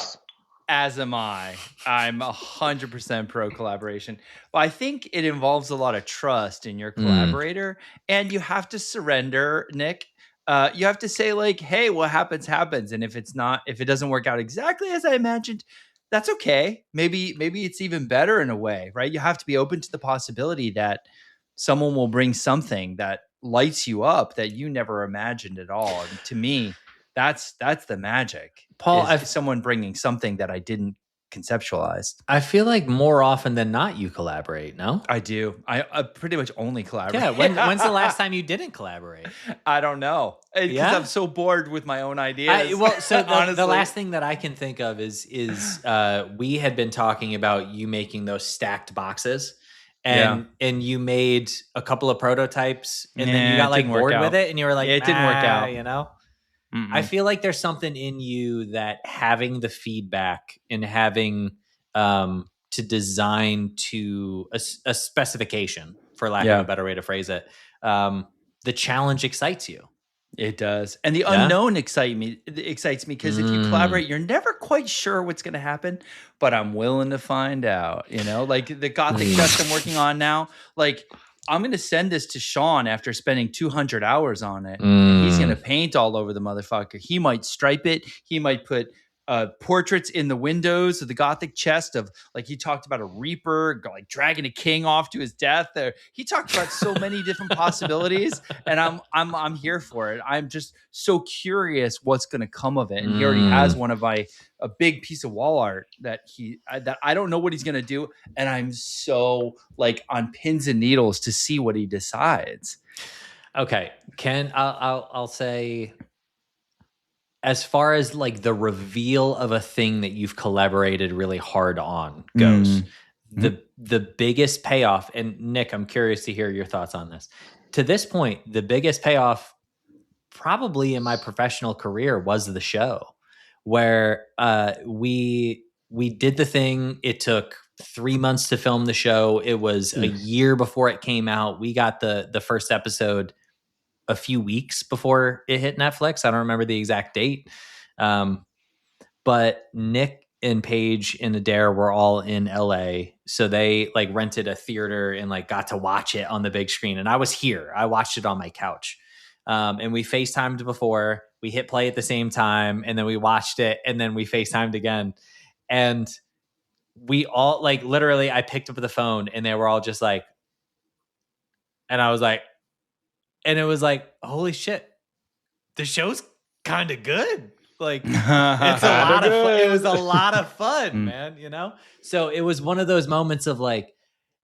[SPEAKER 1] As am I. I'm 100% pro collaboration. But I think it involves a lot of trust in your collaborator, and you have to surrender, Nick. You have to say like, "Hey, what happens happens," and if it doesn't work out exactly as I imagined, that's okay. Maybe it's even better in a way, right? You have to be open to the possibility that someone will bring something that lights you up that you never imagined at all. And to me, that's the magic.
[SPEAKER 2] Paul,
[SPEAKER 1] someone bringing something that I didn't conceptualize.
[SPEAKER 2] I feel like more often than not you collaborate, no?
[SPEAKER 1] I do. I pretty much only collaborate.
[SPEAKER 2] Yeah, when's the last time you didn't collaborate?
[SPEAKER 1] I don't know. Because I'm so bored with my own ideas.
[SPEAKER 2] So the last thing that I can think of is we had been talking about you making those stacked boxes. And you made a couple of prototypes, and then you got like bored with it, and you were like,
[SPEAKER 1] it didn't work out.
[SPEAKER 2] Mm-mm. I feel like there's something in you that having the feedback and having to design to a specification, for lack of a better way to phrase it, the challenge excites you.
[SPEAKER 1] It does. And the unknown excites me because if you collaborate, you're never quite sure what's going to happen, but I'm willing to find out, like the Gothic chest I'm working on now, like I'm going to send this to Sean after spending 200 hours on it. And he's going to paint all over the motherfucker. He might stripe it. He might put portraits in the windows of the Gothic chest of, like, he talked about a reaper like dragging a king off to his death. He talked about so many different possibilities, and I'm here for it. I'm just so curious what's going to come of it. And he already has one of a big piece of wall art that I don't know what he's going to do, and I'm so like on pins and needles to see what he decides.
[SPEAKER 2] Okay, I'll say, as far as like the reveal of a thing that you've collaborated really hard on goes, the biggest payoff, and Nick, I'm curious to hear your thoughts on this. To this point, the biggest payoff probably in my professional career was the show, where we did the thing. It took 3 months to film the show. It was a year before it came out. We got the first episode a few weeks before it hit Netflix. I don't remember the exact date. But Nick and Paige and Adair were all in LA. So they like rented a theater and like got to watch it on the big screen. And I was here. I watched it on my couch. And we FaceTimed before. We hit play at the same time. And then we watched it. And then we FaceTimed again. And we all like, literally, I picked up the phone and they were all just like, and I was like, and it was like, holy shit, the show's kind of good. Like it's a lot of fun. It was a lot of fun, man, you know? So it was one of those moments of like,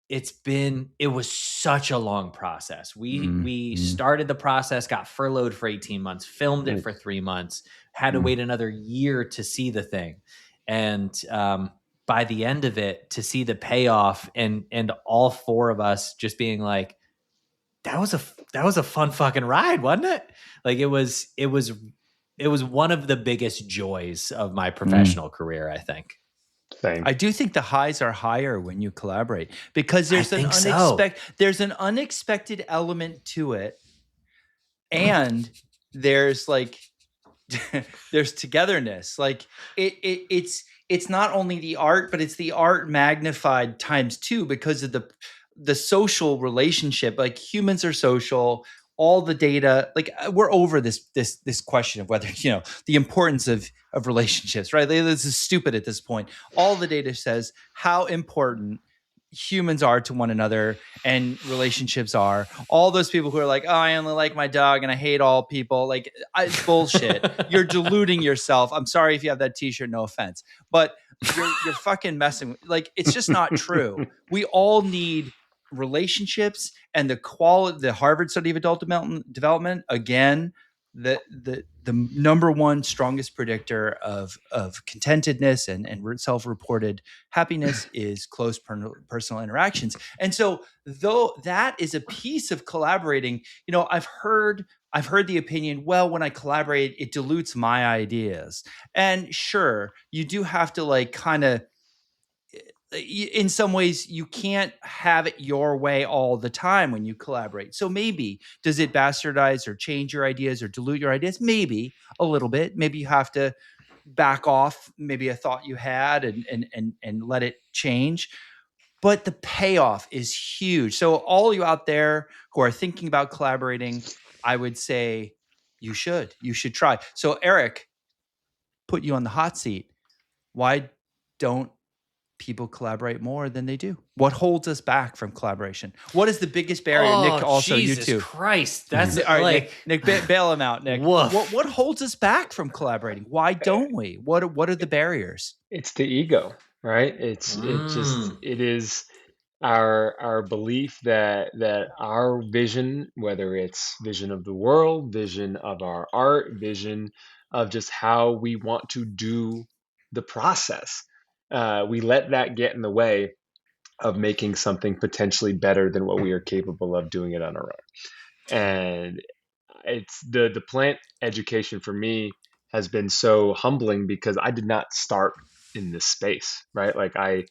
[SPEAKER 2] it was such a long process. We started the process, got furloughed for 18 months, filmed it for 3 months, had to wait another year to see the thing. And by the end of it, to see the payoff and all four of us just being like, that was a fun fucking ride, wasn't it? Like it was one of the biggest joys of my professional career, I think.
[SPEAKER 3] Same.
[SPEAKER 1] I do think the highs are higher when you collaborate because there's an unexpected element to it, and there's like there's togetherness. Like it's not only the art, but it's the art magnified times 2 because of the social relationship. Like humans are social. All the data, like we're over this question of whether, you know, the importance of relationships, right? This is stupid at this point. All the data says how important humans are to one another and relationships are. All those people who are like, oh, I only like my dog and I hate all people, like it's bullshit. You're deluding yourself. I'm sorry if you have that t-shirt, no offense, but you're fucking messing with, like, it's just not true. We all need relationships, and the Harvard study of adult development, again, the number one strongest predictor of contentedness and self-reported happiness is close personal interactions. And so though that is a piece of collaborating, you know, I've heard the opinion, well, when I collaborate, it dilutes my ideas. And sure, you do have to like kind of, in some ways you can't have it your way all the time when you collaborate. So maybe, does it bastardize or change your ideas or dilute your ideas? Maybe a little bit. Maybe you have to back off maybe a thought you had and let it change. But the payoff is huge. So all you out there who are thinking about collaborating, I would say you should try. So Erik, put you on the hot seat. Why don't people collaborate more than they do? What holds us back from collaboration? What is the biggest barrier?
[SPEAKER 2] Oh,
[SPEAKER 1] Nick, also
[SPEAKER 2] Jesus
[SPEAKER 1] you too.
[SPEAKER 2] Christ, that's
[SPEAKER 1] all right,
[SPEAKER 2] like
[SPEAKER 1] Nick, bail him out, Nick. What holds us back from collaborating? Why don't we? What are the barriers?
[SPEAKER 3] It's the ego, right? It is our belief that our vision, whether it's vision of the world, vision of our art, vision of just how we want to do the process, we let that get in the way of making something potentially better than what we are capable of doing it on our own. And it's the plant education for me has been so humbling because I did not start in this space, right? Like I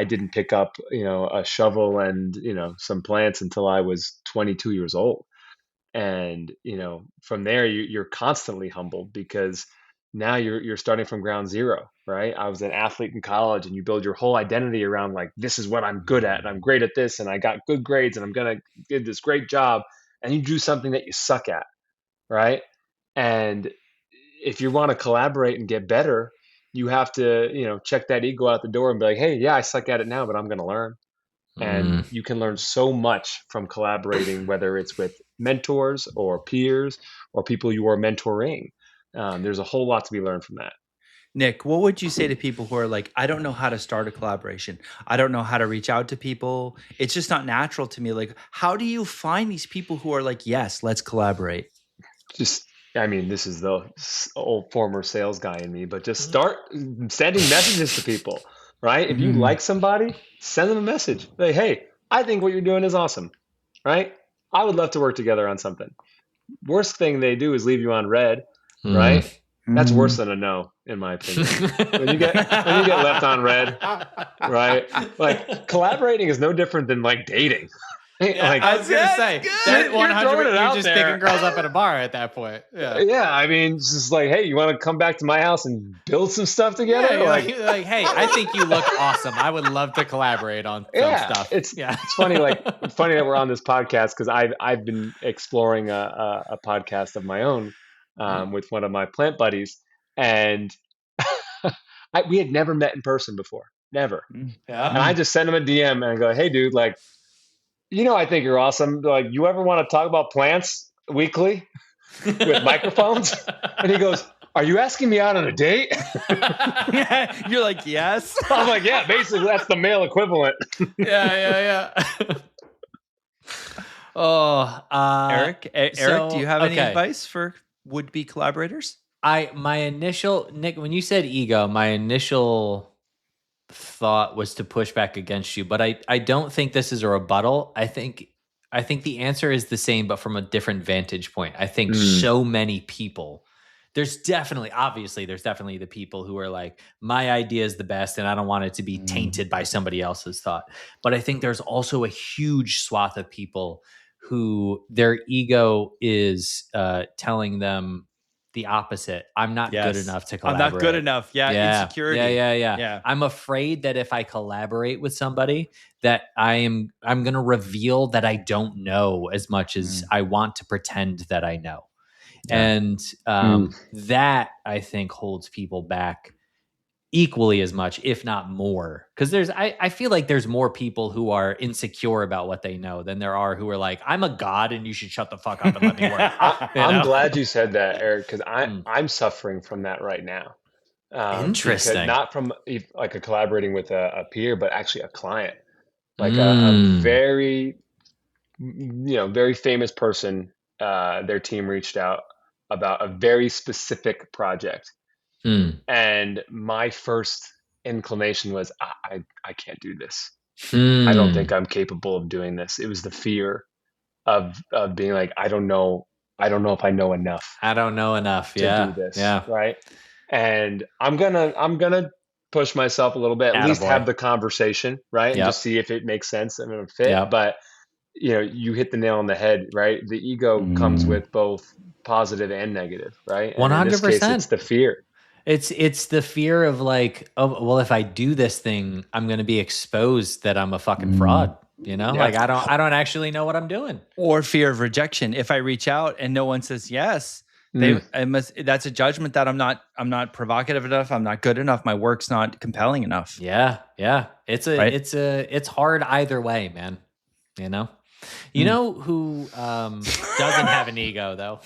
[SPEAKER 3] didn't pick up, you know, a shovel and, you know, some plants until I was 22 years old. And, you know, from there you're constantly humbled because now you're starting from ground zero, right? I was an athlete in college, and you build your whole identity around like, this is what I'm good at, and I'm great at this, and I got good grades, and I'm gonna get this great job. And you do something that you suck at, right? And if you want to collaborate and get better, you have to, you know, check that ego out the door and be like, hey, yeah, I suck at it now, but I'm going to learn. And you can learn so much from collaborating, whether it's with mentors or peers or people you are mentoring. There's a whole lot to be learned from that.
[SPEAKER 1] Nick, what would you say to people who are like, I don't know how to start a collaboration. I don't know how to reach out to people. It's just not natural to me. Like, how do you find these people who are like, yes, let's collaborate?
[SPEAKER 3] I mean, this is the old former sales guy in me, but just start sending messages to people, right? If you like somebody, send them a message. Like, hey, I think what you're doing is awesome, right? I would love to work together on something. Worst thing they do is leave you on red, right? That's worse than a no, in my opinion. when you get left on red, right? Like, collaborating is no different than like dating.
[SPEAKER 2] Yeah,
[SPEAKER 3] like,
[SPEAKER 2] I was gonna say that 100. You're just picking girls up at a bar at that point.
[SPEAKER 3] Yeah. I mean, it's just like, hey, you want to come back to my house and build some stuff together?
[SPEAKER 2] Yeah, like, hey, I think you look awesome. I would love to collaborate on some stuff.
[SPEAKER 3] It's funny, funny that we're on this podcast because I've been exploring a podcast of my own with one of my plant buddies, and we had never met in person before, never.
[SPEAKER 2] Yeah.
[SPEAKER 3] And I just sent him a DM and I go, hey, dude, like, you know, I think you're awesome. Like, you ever want to talk about plants weekly? with microphones. And he goes, "Are you asking me out on a date?"
[SPEAKER 1] You're like, yes.
[SPEAKER 3] I'm like, yeah, basically that's the male equivalent.
[SPEAKER 2] Yeah. Oh,
[SPEAKER 1] Eric, do you have any advice for would-be collaborators?
[SPEAKER 2] My initial, Nick, when you said ego, my initial thought was to push back against you, but I don't think this is a rebuttal. I think the answer is the same, but from a different vantage point. I think so many people, there's definitely the people who are like, my idea is the best and I don't want it to be tainted by somebody else's thought. But I think there's also a huge swath of people who their ego is telling them the opposite. I'm not good enough to collaborate.
[SPEAKER 1] I'm not good enough. Yeah. Insecurity.
[SPEAKER 2] Yeah. I'm afraid that if I collaborate with somebody that I'm going to reveal that I don't know as much as I want to pretend that I know. Yeah. And that I think holds people back equally as much, if not more. Because I feel like there's more people who are insecure about what they know than there are who are like, I'm a god and you should shut the fuck up and let me work.
[SPEAKER 3] I'm glad you said that, Eric, because I'm suffering from that right now.
[SPEAKER 2] Interesting.
[SPEAKER 3] Not from like a collaborating with a peer, but actually a client, like a very, very famous person. Their team reached out about a very specific project. And my first inclination was, I can't do this. I don't think I'm capable of doing this. It was the fear of being like, I don't know if I know enough.
[SPEAKER 2] I don't know enough to
[SPEAKER 3] do this. Yeah. Right. And I'm gonna push myself a little bit, at least have the conversation, right? And just see if it makes sense and it'll fit. Yep. But you hit the nail on the head, right? The ego comes with both positive and negative, right?
[SPEAKER 2] 100%.
[SPEAKER 3] In this case, it's the fear.
[SPEAKER 2] It's the fear of like, oh, well, if I do this thing, I'm going to be exposed that I'm a fucking fraud. Like I don't actually know what I'm doing.
[SPEAKER 1] Or fear of rejection. If I reach out and no one says yes, that's a judgment that I'm not provocative enough. I'm not good enough. My work's not compelling enough.
[SPEAKER 2] Yeah. It's hard either way, man. You know who doesn't have an ego though?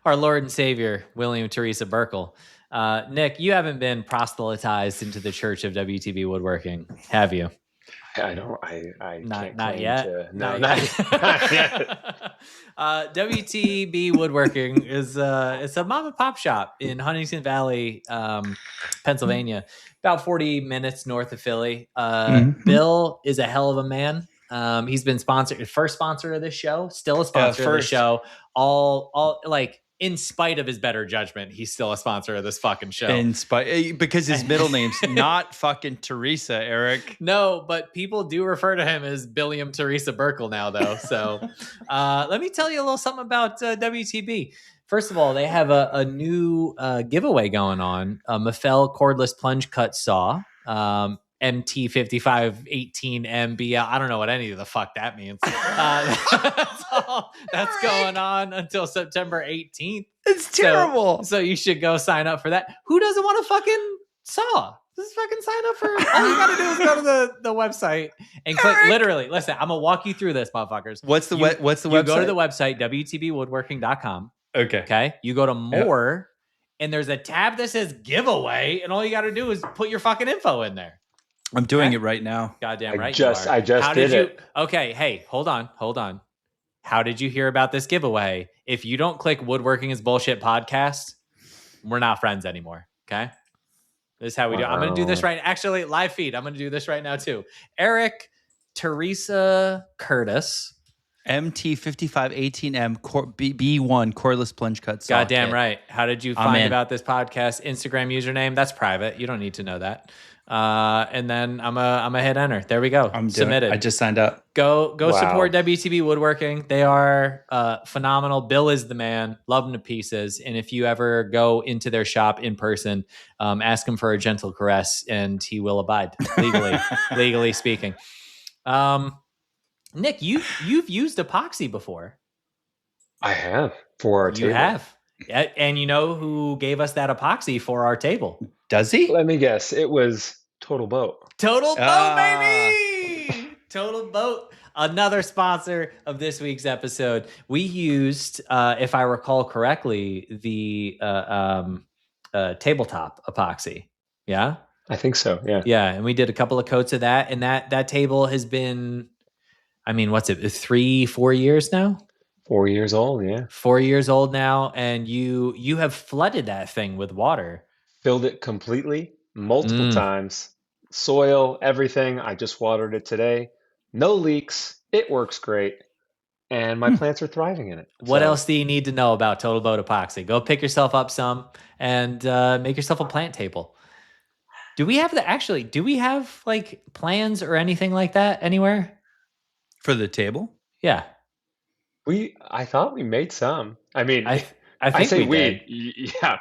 [SPEAKER 2] Our Lord and Savior, William Teresa Burkle. Nick, you haven't been proselytized into the Church of WTB Woodworking, have you?
[SPEAKER 3] I don't. I
[SPEAKER 2] not
[SPEAKER 3] can't
[SPEAKER 2] yet.
[SPEAKER 3] Not yet.
[SPEAKER 2] WTB Woodworking is it's a mom and pop shop in Huntington Valley, Pennsylvania, about 40 minutes north of Philly. Bill is a hell of a man. He's been first sponsor of this show, still a sponsor of the show. All like, in spite of his better judgment, he's still a sponsor of this fucking show.
[SPEAKER 1] Because his middle name's not fucking Teresa, Eric.
[SPEAKER 2] No, but people do refer to him as Billiam Teresa Burkle now, though. So let me tell you a little something about WTB. First of all, they have a new giveaway going on, a Mafell cordless plunge cut saw. MT5518MB. I don't know what any of the fuck that means. That's going on until September 18th.
[SPEAKER 1] It's terrible.
[SPEAKER 2] So you should go sign up for that. Who doesn't want a fucking saw? Just fucking sign up for all you gotta do is go to the website and click. Literally, listen, I'm gonna walk you through this, motherfuckers.
[SPEAKER 1] What's the website?
[SPEAKER 2] You go to the website, WTBwoodworking.com.
[SPEAKER 1] Okay.
[SPEAKER 2] You go to more, and there's a tab that says giveaway, and all you gotta do is put your fucking info in there.
[SPEAKER 1] I'm doing it right now.
[SPEAKER 2] Goddamn right.
[SPEAKER 3] I just did it.
[SPEAKER 2] Okay. Hey, hold on. How did you hear about this giveaway? If you don't click Woodworking is Bullshit podcast, we're not friends anymore. Okay. This is how we do. I'm going to do this right. Actually, live feed. I'm going to do this right now too. Erik, Teresa Curtis.
[SPEAKER 1] MT5518M B1 cordless plunge cut saw.
[SPEAKER 2] Goddamn right. How did you find about this podcast? Instagram username. That's private. You don't need to know that. And then I'm a hit enter. There we go. I'm submitted.
[SPEAKER 1] I just signed up.
[SPEAKER 2] Go support WTB Woodworking. They are phenomenal. Bill is the man. Love them to pieces. And if you ever go into their shop in person, ask him for a gentle caress, and he will abide legally speaking. Nick, you've used epoxy before.
[SPEAKER 3] I have for our table.
[SPEAKER 2] You have. And you know who gave us that epoxy for our table?
[SPEAKER 1] Does he?
[SPEAKER 3] Let me guess. It was Total Boat.
[SPEAKER 2] Total Boat, baby! Total Boat. Another sponsor of this week's episode. We used, if I recall correctly, the tabletop epoxy. Yeah?
[SPEAKER 3] I think so. Yeah.
[SPEAKER 2] Yeah, and we did a couple of coats of that, and that table has been, I mean, what's it, 3-4 years now?
[SPEAKER 3] 4 years old, yeah.
[SPEAKER 2] 4 years old now, and you have flooded that thing with water.
[SPEAKER 3] Filled it completely, multiple times. Soil, everything. I just watered it today. No leaks. It works great. And my plants are thriving in it.
[SPEAKER 2] What else do you need to know about Total Boat Epoxy? Go pick yourself up some and make yourself a plant table. Do we have like plans or anything like that anywhere?
[SPEAKER 1] For the table?
[SPEAKER 2] Yeah.
[SPEAKER 3] I thought we made some. I mean,
[SPEAKER 2] I
[SPEAKER 3] I
[SPEAKER 2] think
[SPEAKER 3] say
[SPEAKER 2] we did.
[SPEAKER 3] yeah.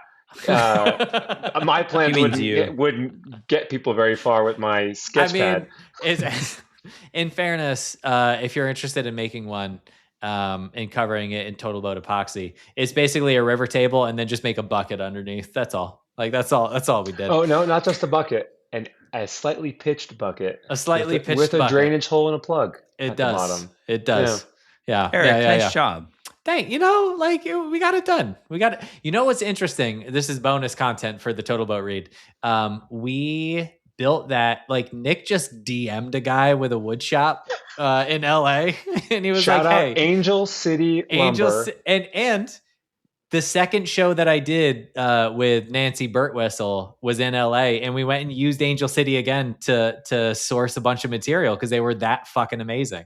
[SPEAKER 3] My plans wouldn't get people very far with my sketch pad.
[SPEAKER 2] In fairness, if you're interested in making one and covering it in Total Boat Epoxy, it's basically a river table and then just make a bucket underneath. That's all. Like that's all we did.
[SPEAKER 3] Oh no, not just a bucket, a slightly pitched bucket. With a drainage hole and a plug.
[SPEAKER 2] It does. The bottom. It does. Yeah.
[SPEAKER 1] Eric, nice job.
[SPEAKER 2] Thank we got it done. We got it. You know what's interesting? This is bonus content for the Total Boat Read. We built that. Like Nick just DM'd a guy with a wood shop in LA, and he was
[SPEAKER 3] Shout
[SPEAKER 2] like,
[SPEAKER 3] out
[SPEAKER 2] "Hey,
[SPEAKER 3] Angel City Lumber."
[SPEAKER 2] And the second show that I did with Nancy Birtwhistle was in LA, and we went and used Angel City again to source a bunch of material because they were that fucking amazing.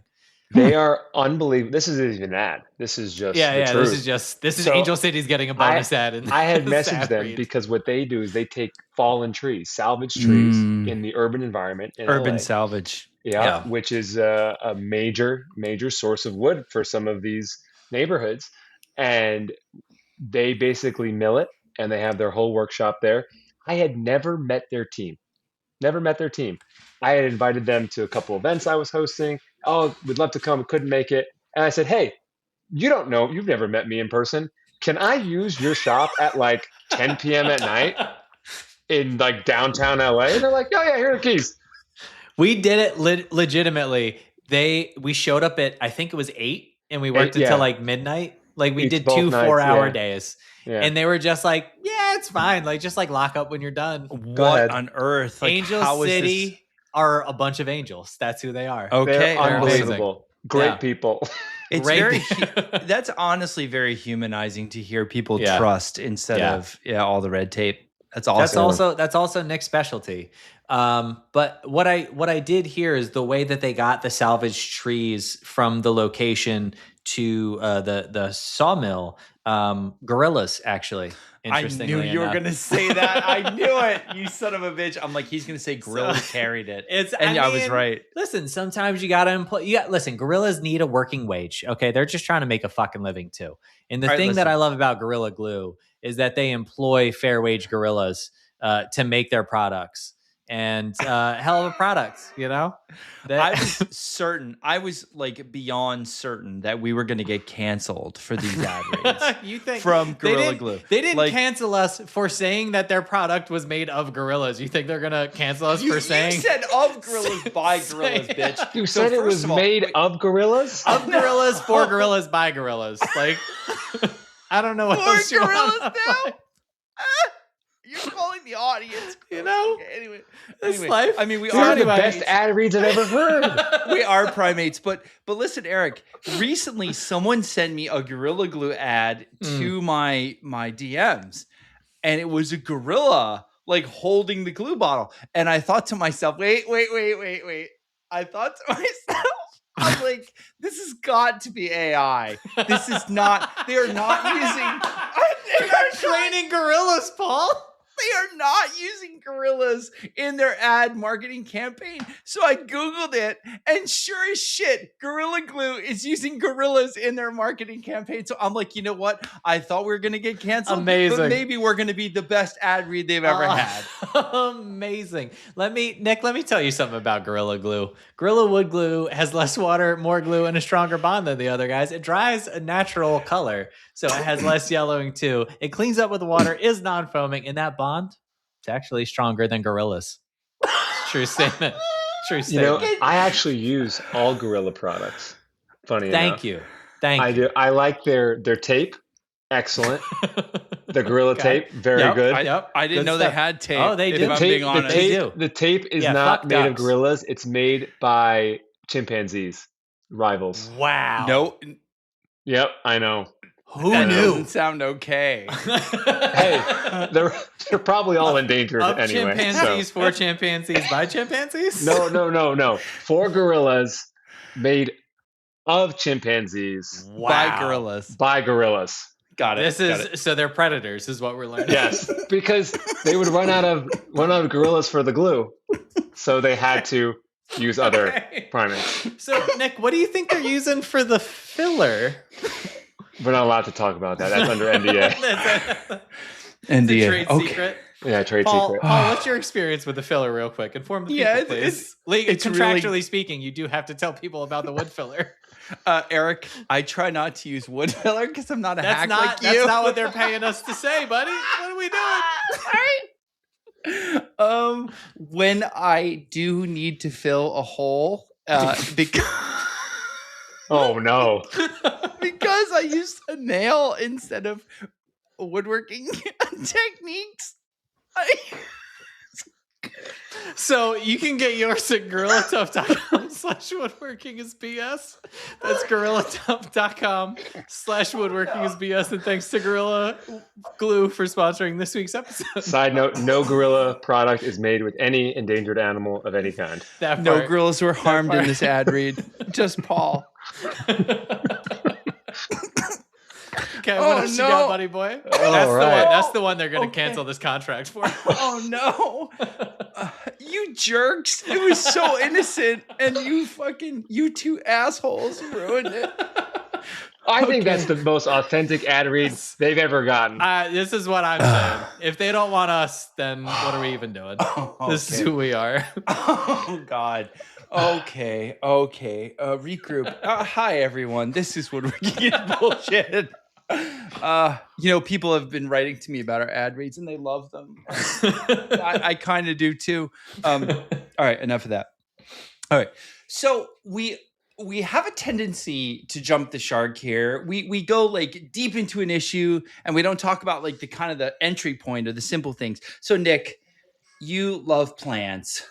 [SPEAKER 3] They are unbelievable. This isn't even an ad. This is just the truth.
[SPEAKER 2] This is Angel City's getting a bonus ad.
[SPEAKER 3] I had messaged them because what they do is they take fallen trees, salvage trees in the urban environment.
[SPEAKER 1] Urban
[SPEAKER 3] LA.
[SPEAKER 1] salvage.
[SPEAKER 3] Yeah, which is a major source of wood for some of these neighborhoods. And they basically mill it, and they have their whole workshop there. I had never met their team. I had invited them to a couple events I was hosting. Oh, we'd love to come. Couldn't make it. And I said, hey, you don't know. You've never met me in person. Can I use your shop at like 10 p.m. at night in like downtown LA? And they're like, oh, yeah, here are the keys.
[SPEAKER 2] We did it legitimately. We showed up at, I think it was 8, and we worked until like midnight. Like we did 2 4-hour days. Yeah. And they were just like, yeah, it's fine. Like, just like lock up when you're done.
[SPEAKER 1] What on earth? Like,
[SPEAKER 2] Angel City are a bunch of angels. That's who they are.
[SPEAKER 3] Okay. They're unbelievable. Great people.
[SPEAKER 1] It's that's honestly very humanizing to hear people trust instead of all the red tape. That's awesome.
[SPEAKER 2] That's also Nick's specialty. But what I did hear is the way that they got the salvaged trees from the location to the sawmill, gorillas actually.
[SPEAKER 1] I knew you were going to say that. I knew it. You son of a bitch. I'm like, he's going to say gorillas carried it. I was right.
[SPEAKER 2] Listen, sometimes you got to employ. Listen, gorillas need a working wage. Okay, they're just trying to make a fucking living too. And the thing that I love about Gorilla Glue is that they employ fair wage gorillas to make their products. And hell of a product, you know?
[SPEAKER 1] I was like beyond certain that we were going to get canceled for these ad reads.
[SPEAKER 2] You think
[SPEAKER 1] from Gorilla Glue.
[SPEAKER 2] They didn't cancel us for saying that their product was made of gorillas. You think they're going to cancel us for saying?
[SPEAKER 1] You said of gorillas by gorillas, bitch.
[SPEAKER 3] You said it was made of gorillas?
[SPEAKER 2] Of gorillas, for gorillas, by gorillas. Like, I don't know what else you want.
[SPEAKER 1] Now? You're calling the audience,
[SPEAKER 2] you know.
[SPEAKER 1] Anyway,
[SPEAKER 2] life.
[SPEAKER 1] I mean, we
[SPEAKER 3] are the best ad reads I've ever heard.
[SPEAKER 1] We are primates, but listen, Eric. Recently, someone sent me a Gorilla Glue ad to my DMs, and it was a gorilla like holding the glue bottle, and I thought to myself, wait. I thought to myself, I'm like, this has got to be AI. This is not. They are not using.
[SPEAKER 2] They are training gorillas, Paul.
[SPEAKER 1] They are not using gorillas in their ad marketing campaign. So I Googled it, and sure as shit, Gorilla Glue is using gorillas in their marketing campaign. So I'm like, you know what? I thought we were going to get canceled.
[SPEAKER 2] Amazing.
[SPEAKER 1] But maybe we're going to be the best ad read they've ever had.
[SPEAKER 2] Amazing. Nick, let me tell you something about Gorilla Glue. Gorilla Wood Glue has less water, more glue, and a stronger bond than the other guys. It dries a natural color, so it has less yellowing too. It cleans up with water, is non-foaming, and that bond, it's actually stronger than gorillas. True statement. True
[SPEAKER 3] You know,
[SPEAKER 2] statement.
[SPEAKER 3] I actually use all Gorilla products. Funny enough.
[SPEAKER 2] Thank you. Thank
[SPEAKER 3] I
[SPEAKER 2] you.
[SPEAKER 3] do. I like their tape. Excellent. The Gorilla
[SPEAKER 2] Okay.
[SPEAKER 3] tape, very
[SPEAKER 2] Yep.
[SPEAKER 3] good.
[SPEAKER 1] I didn't
[SPEAKER 2] Good
[SPEAKER 1] know
[SPEAKER 2] stuff.
[SPEAKER 1] they had tape.
[SPEAKER 2] Oh, they
[SPEAKER 1] if
[SPEAKER 2] do.
[SPEAKER 1] I'm
[SPEAKER 3] Tape,
[SPEAKER 1] being
[SPEAKER 3] the
[SPEAKER 1] honest.
[SPEAKER 2] They
[SPEAKER 3] tape,
[SPEAKER 2] do.
[SPEAKER 3] the tape is
[SPEAKER 2] Yeah,
[SPEAKER 3] not
[SPEAKER 2] fuck
[SPEAKER 3] made of
[SPEAKER 2] ducks.
[SPEAKER 3] gorillas. It's made by chimpanzees, rivals.
[SPEAKER 2] Wow.
[SPEAKER 1] No,
[SPEAKER 3] Yep, I know.
[SPEAKER 2] Who
[SPEAKER 1] that
[SPEAKER 2] knew?
[SPEAKER 1] doesn't sound okay.
[SPEAKER 3] Hey, they're probably all endangered
[SPEAKER 2] Of
[SPEAKER 3] anyway.
[SPEAKER 2] chimpanzees for chimpanzees by chimpanzees?
[SPEAKER 3] So. No. 4 gorillas made of chimpanzees
[SPEAKER 2] Wow.
[SPEAKER 1] By gorillas.
[SPEAKER 3] by gorillas.
[SPEAKER 1] Got it.
[SPEAKER 2] This
[SPEAKER 1] got it.
[SPEAKER 2] is so they're predators, is what we're learning.
[SPEAKER 3] Yes, because they would run out of gorillas for the glue, so they had to use other
[SPEAKER 2] Okay.
[SPEAKER 3] primates.
[SPEAKER 2] So Nick, what do you think they're using for the filler?
[SPEAKER 3] We're not allowed to talk about that. That's under NDA.
[SPEAKER 2] That's a
[SPEAKER 1] NDA.
[SPEAKER 2] trade
[SPEAKER 1] Okay.
[SPEAKER 2] secret.
[SPEAKER 3] Yeah, trade
[SPEAKER 2] Paul,
[SPEAKER 3] secret.
[SPEAKER 2] Paul, what's your experience with the filler, real quick? Inform the people,
[SPEAKER 1] Yeah,
[SPEAKER 2] please.
[SPEAKER 1] it's
[SPEAKER 2] Contractually
[SPEAKER 1] really-
[SPEAKER 2] speaking, you do have to tell people about the wood filler.
[SPEAKER 1] Eric, I try not to use wood filler because I'm not a
[SPEAKER 2] That's
[SPEAKER 1] hack
[SPEAKER 2] not
[SPEAKER 1] like you.
[SPEAKER 2] that's not what they're paying us to say, buddy. What are we doing?
[SPEAKER 1] When I do need to fill a hole, because
[SPEAKER 3] Oh no.
[SPEAKER 1] because I used a nail instead of woodworking techniques.
[SPEAKER 2] So you can get yours at GorillaTough.com/woodworkingisbs. That's GorillaTough.com/woodworkingisbs. And thanks to Gorilla Glue for sponsoring this week's episode.
[SPEAKER 3] Side note: no gorilla product is made with any endangered animal of any kind.
[SPEAKER 2] That
[SPEAKER 1] No
[SPEAKER 2] part.
[SPEAKER 1] gorillas were harmed in
[SPEAKER 2] part.
[SPEAKER 1] this ad read. Just Paul.
[SPEAKER 2] Okay,
[SPEAKER 1] Oh,
[SPEAKER 2] what else you
[SPEAKER 1] no.
[SPEAKER 2] got, buddy boy?
[SPEAKER 3] All
[SPEAKER 2] That's the
[SPEAKER 3] right.
[SPEAKER 2] one. That's the one they're going to
[SPEAKER 1] Okay.
[SPEAKER 2] cancel this contract for.
[SPEAKER 1] Oh no. You jerks. It was so innocent and you two assholes ruined it.
[SPEAKER 3] I think that's the most authentic ad read they've ever gotten.
[SPEAKER 2] This is what I'm saying. If they don't want us, then what are we even doing? This is who we are.
[SPEAKER 1] Oh God. Okay. Regroup. Hi everyone. This is Woodworking Bullshit. People have been writing to me about our ad reads and they love them. I kind of do too. All right, enough of that. All right. So we have a tendency to jump the shark here. We go like deep into an issue and we don't talk about like the kind of the entry point or the simple things. So Nick, you love plants.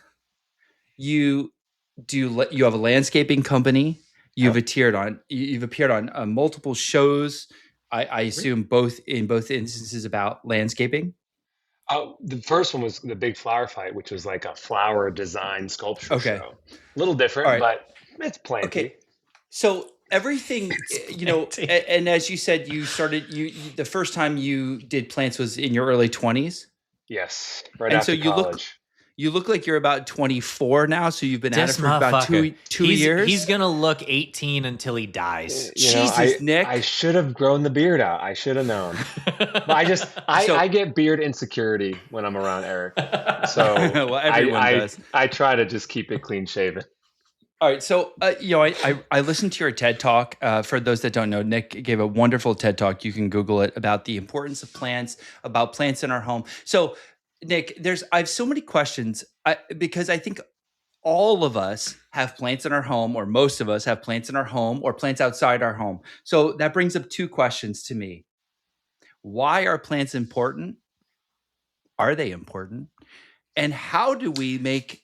[SPEAKER 1] You have a landscaping company. You've appeared on multiple shows. I assume both instances about landscaping.
[SPEAKER 3] The first one was the Big Flower Fight, which was like a flower design sculpture
[SPEAKER 1] Okay.
[SPEAKER 3] show. A little different,
[SPEAKER 1] All right.
[SPEAKER 3] but it's planty.
[SPEAKER 1] Okay. So everything, and as you said, you started the first time you did plants was in your early 20s.
[SPEAKER 3] Yes, right
[SPEAKER 1] And
[SPEAKER 3] after
[SPEAKER 1] so you
[SPEAKER 3] college.
[SPEAKER 1] You look like you're about 24 now, so you've been at it
[SPEAKER 2] This
[SPEAKER 1] for about two
[SPEAKER 2] He's-
[SPEAKER 1] years.
[SPEAKER 2] He's going to look 18 until he dies.
[SPEAKER 1] Jesus, Nick.
[SPEAKER 3] I should have grown the beard out. I should have known. But I get beard insecurity when I'm around Eric. So
[SPEAKER 1] Well, everyone does.
[SPEAKER 3] I try to just keep it clean shaven.
[SPEAKER 1] All right, so I listened to your TED talk. For those that don't know, Nick gave a wonderful TED talk. You can Google it about the importance of plants, about plants in our home. So, Nick, I have so many questions because I think all of us have plants in our home, or most of us have plants in our home, or plants outside our home. So that brings up two questions to me: why are plants important? Are they important? And how do we make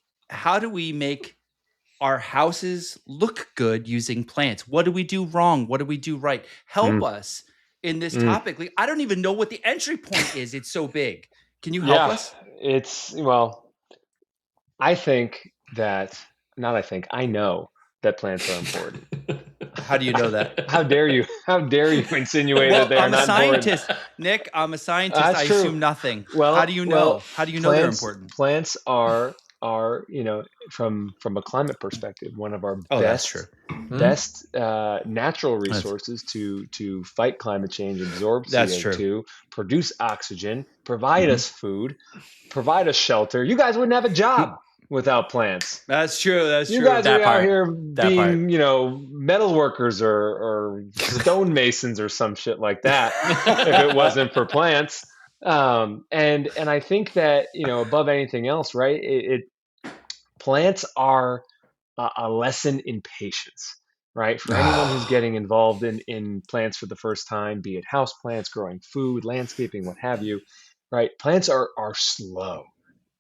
[SPEAKER 1] our houses look good using plants? What do we do wrong? What do we do right? Help us in this topic. Like, I don't even know what the entry point is. It's so big. Can you help us?
[SPEAKER 3] I know that plants are important.
[SPEAKER 1] How do you know that?
[SPEAKER 3] How dare you insinuate that they are
[SPEAKER 1] I'm a
[SPEAKER 3] not important?
[SPEAKER 1] scientist. Nick, I'm a scientist.
[SPEAKER 3] That's
[SPEAKER 1] I
[SPEAKER 3] true.
[SPEAKER 1] assume nothing.
[SPEAKER 3] Well,
[SPEAKER 1] how do you know? How do you know they're important?
[SPEAKER 3] Plants are from a climate perspective, one of our
[SPEAKER 1] That's true.
[SPEAKER 3] best natural resources to fight climate change, absorb
[SPEAKER 1] That's
[SPEAKER 3] CO2,
[SPEAKER 1] true.
[SPEAKER 3] produce oxygen, provide us food, provide us shelter. You guys wouldn't have a job without plants.
[SPEAKER 1] That's true. That's
[SPEAKER 3] You
[SPEAKER 1] true.
[SPEAKER 3] guys
[SPEAKER 2] That
[SPEAKER 3] are
[SPEAKER 2] part.
[SPEAKER 3] out here
[SPEAKER 2] That
[SPEAKER 3] being, metal workers or stonemasons or some shit like that if it wasn't for plants. And I think that, above anything else, right, plants are a lesson in patience, right? For anyone who's getting involved in plants for the first time, be it house plants, growing food, landscaping, what have you, right? Plants are slow.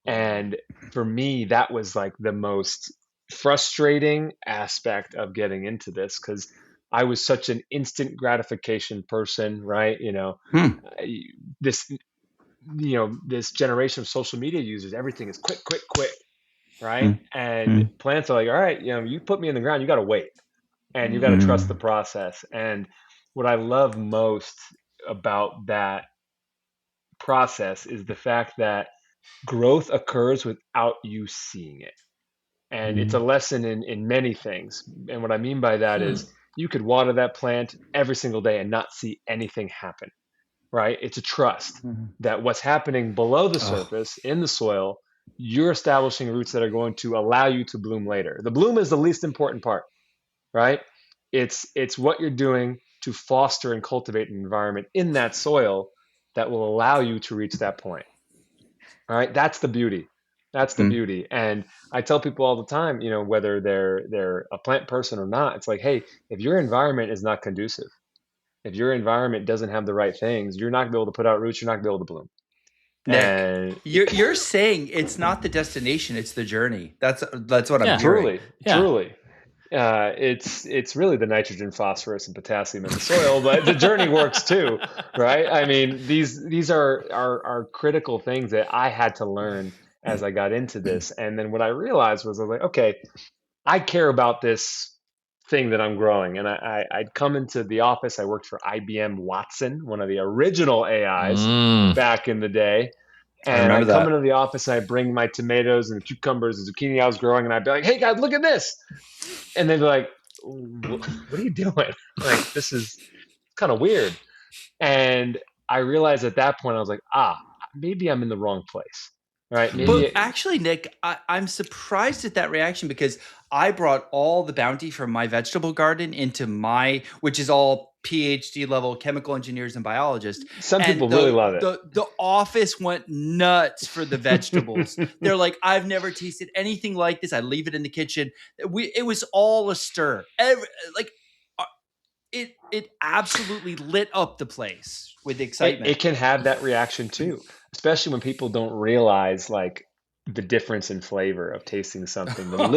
[SPEAKER 3] And for me, that was like the most frustrating aspect of getting into this because I was such an instant gratification person, right?
[SPEAKER 1] Hmm.
[SPEAKER 3] This, this generation of social media users, everything is quick, quick, quick, right? And plants are like, all right, you put me in the ground, you got to wait and you got to trust the process. And what I love most about that process is the fact that growth occurs without you seeing it. And it's a lesson in many things. And what I mean by that is you could water that plant every single day and not see anything happen, right? It's a trust that what's happening below the surface in the soil, you're establishing roots that are going to allow you to bloom later. The bloom is the least important part, right? It's what you're doing to foster and cultivate an environment in that soil that will allow you to reach that point. All right, that's the beauty. That's the beauty. And I tell people all the time, whether they're a plant person or not, it's like, hey, if your environment is not conducive, if your environment doesn't have the right things, you're not gonna be able to put out roots, you're not gonna be able to bloom.
[SPEAKER 1] Nick,
[SPEAKER 3] And
[SPEAKER 1] you're saying it's not the destination, it's the journey. That's what I'm hearing.
[SPEAKER 3] Truly. It's really the nitrogen, phosphorus, and potassium in the soil, but the journey works too, right? I mean, these are critical things that I had to learn as I got into this. And then what I realized was I was like, okay, I care about this thing that I'm growing. And I'd come into the office. I worked for IBM Watson, one of the original AIs back in the day. And I'd come into the office and I'd bring my tomatoes and cucumbers and zucchini I was growing, and I'd be like, hey guys, look at this. And they'd be like, what are you doing? Like, this is kind of weird. And I realized at that point, I was like, maybe I'm in the wrong place. Right.
[SPEAKER 1] But actually, Nick, I'm surprised at that reaction because I brought all the bounty from my vegetable garden into which is all PhD level chemical engineers and biologists.
[SPEAKER 3] Some people really love it.
[SPEAKER 1] The office went nuts for the vegetables. They're like, I've never tasted anything like this. I leave it in the kitchen. It was all a stir. It absolutely lit up the place with excitement.
[SPEAKER 3] It can have that reaction too, especially when people don't realize like the difference in flavor of tasting something, the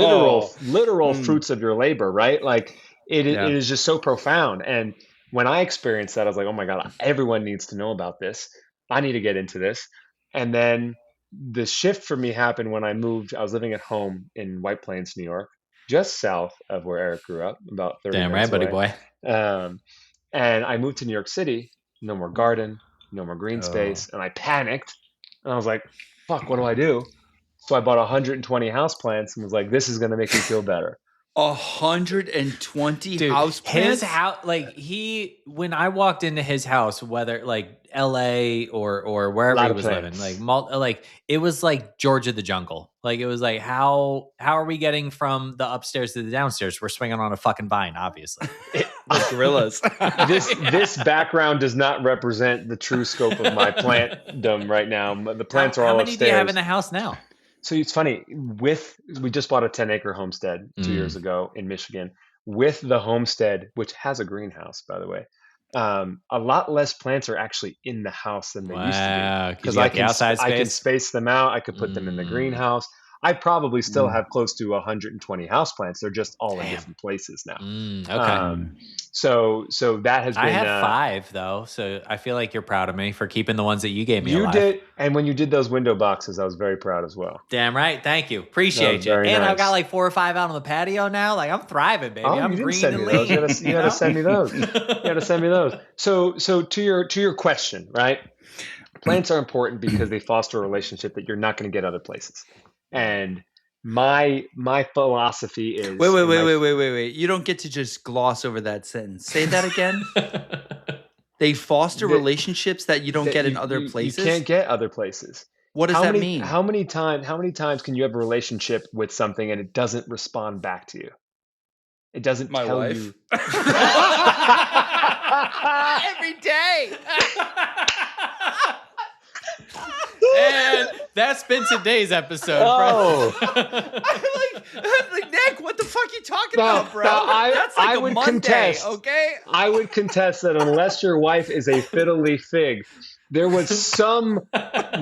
[SPEAKER 3] literal fruits of your labor, right? Like it is just so profound. And when I experienced that, I was like, oh my God, everyone needs to know about this. I need to get into this. And then the shift for me happened when I moved. I was living at home in White Plains, New York, just south of where Erik grew up, about 30
[SPEAKER 2] Damn
[SPEAKER 3] minutes
[SPEAKER 2] right,
[SPEAKER 3] away.
[SPEAKER 2] buddy boy.
[SPEAKER 3] And I moved to New York City, no more garden, no more green space. And I panicked and I was like, fuck, what do I do? So I bought 120 houseplants and was like, this is going to make me feel better.
[SPEAKER 1] 120 houseplants?
[SPEAKER 2] His house, when I walked into his house, whether like LA or wherever he was living, it was like Georgia the jungle. Like it was like, how are we getting from the upstairs to the downstairs? We're swinging on a fucking vine, obviously.
[SPEAKER 1] Like gorillas.
[SPEAKER 3] This background does not represent the true scope of my plantdom right now. The plants are all upstairs.
[SPEAKER 2] How many do you have in the house now?
[SPEAKER 3] So it's funny, we just bought a 10-acre homestead 2 years ago in Michigan. With the homestead, which has a greenhouse, by the way, a lot less plants are actually in the house than they used to be. Because I can space them out. I could put them in the greenhouse. I probably still have close to 120 houseplants. They're just all in different places now.
[SPEAKER 2] Okay.
[SPEAKER 3] So that has been.
[SPEAKER 2] I have 5 though, so I feel like you're proud of me for keeping the ones that you gave me.
[SPEAKER 3] You did, and when you did those window boxes, I was very proud as well.
[SPEAKER 2] Damn right, thank you, appreciate you. And nice. I've got like 4 or 5 out on the patio now. Like I'm thriving, baby. I'm green and lean.
[SPEAKER 3] You gotta send me those. You gotta send me those. So to your question, right? Plants are important because they foster a relationship that you're not going to get other places. And my philosophy is
[SPEAKER 1] wait. You don't get to just gloss over that sentence. Say that again. They foster relationships that you don't get in other places.
[SPEAKER 3] You can't get other places.
[SPEAKER 1] What does that mean?
[SPEAKER 3] How many times can you have a relationship with something and it doesn't respond back to you? It doesn't tell you.
[SPEAKER 1] Every day.
[SPEAKER 2] And that's been today's episode.
[SPEAKER 3] Oh.
[SPEAKER 1] I'm like, Nick, what the fuck are you talking about, bro? That's
[SPEAKER 3] I
[SPEAKER 1] like a
[SPEAKER 3] would
[SPEAKER 1] Monday,
[SPEAKER 3] contest,
[SPEAKER 1] okay?
[SPEAKER 3] I would contest that unless your wife is a fiddly fig, there was some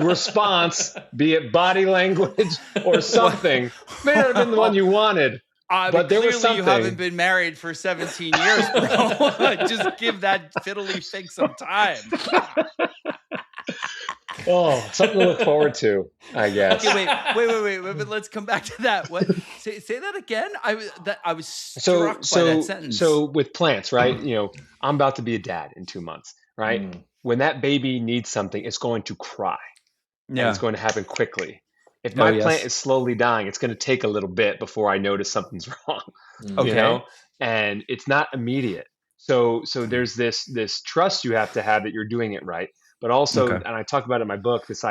[SPEAKER 3] response, be it body language or something. May not have been the one you wanted. But there was something.
[SPEAKER 1] You haven't been married for 17 years, bro. Just give that fiddly fig some time.
[SPEAKER 3] Oh, something to look forward to, I guess.
[SPEAKER 1] Okay, wait. But let's come back to that. What? Say that again. I was struck by that sentence.
[SPEAKER 3] So with plants, right? I'm about to be a dad in 2 months, right? When that baby needs something, it's going to cry. Yeah. And it's going to happen quickly. If my plant is slowly dying, it's going to take a little bit before I notice something's wrong. Okay. And it's not immediate. So there's this trust you have to have that you're doing it right. But also, and I talk about it in my book, this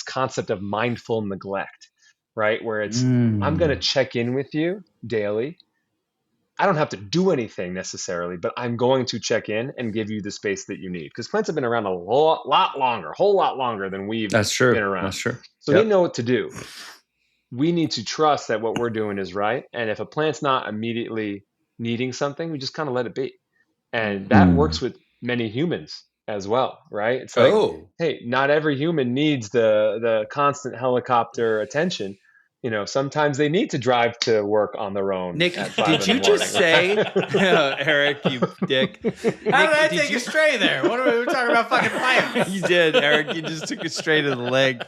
[SPEAKER 3] concept of mindful neglect, right? Where it's, I'm going to check in with you daily. I don't have to do anything necessarily, but I'm going to check in and give you the space that you need. Because plants have been around a whole lot longer than we've been around. That's true. So they know what to do. We need to trust that what we're doing is right. And if a plant's not immediately needing something, we just kind of let it be. And that works with many humans as well, right? It's like, hey, not every human needs the constant helicopter attention. Sometimes they need to drive to work on their own.
[SPEAKER 1] Nick, did you just say, Eric, you dick?
[SPEAKER 2] How did I take you stray there? What are we talking about? Fucking plants.
[SPEAKER 1] You did, Eric. You just took it straight to the leg.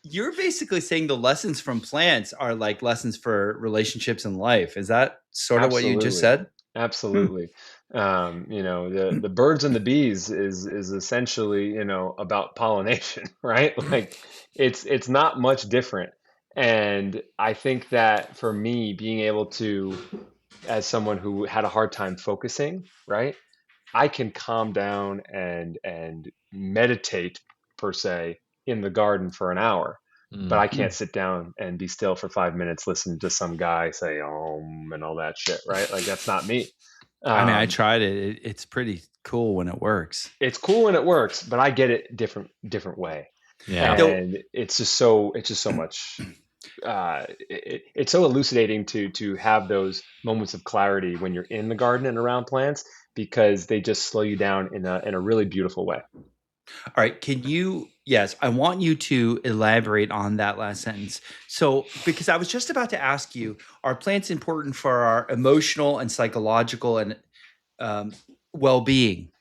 [SPEAKER 1] You're basically saying the lessons from plants are like lessons for relationships in life. Is that sort of what you just said?
[SPEAKER 3] Absolutely. The birds and the bees is essentially, about pollination, right? Like it's not much different. And I think that for me, being able to, as someone who had a hard time focusing, right, I can calm down and meditate per se in the garden for an hour, but I can't sit down and be still for 5 minutes, listen to some guy say and all that shit, right? Like that's not me.
[SPEAKER 1] I tried it. It's pretty cool when it works.
[SPEAKER 3] It's cool when it works, but I get it different way. Yeah, and it's just so much. It's so elucidating to have those moments of clarity when you're in the garden and around plants, because they just slow you down in a really beautiful way.
[SPEAKER 1] All right. Yes, I want you to elaborate on that last sentence. So, because I was just about to ask you, are plants important for our emotional and psychological and well-being?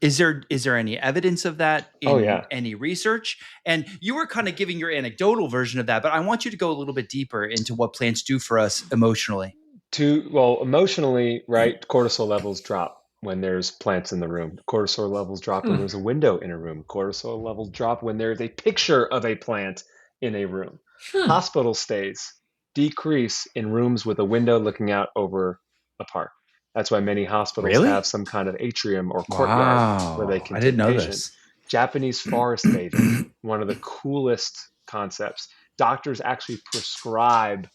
[SPEAKER 1] Is there any evidence of that in any research? And you were kind of giving your anecdotal version of that, but I want you to go a little bit deeper into what plants do for us emotionally.
[SPEAKER 3] Emotionally, right, cortisol levels drop when there's plants in the room. Cortisol levels drop when there's a window in a room. Cortisol levels drop when there's a picture of a plant in a room. Hospital stays decrease in rooms with a window looking out over a park. That's why many hospitals have some kind of atrium or courtyard where they can take patients. Japanese forest bathing, one of the coolest concepts. Doctors actually prescribe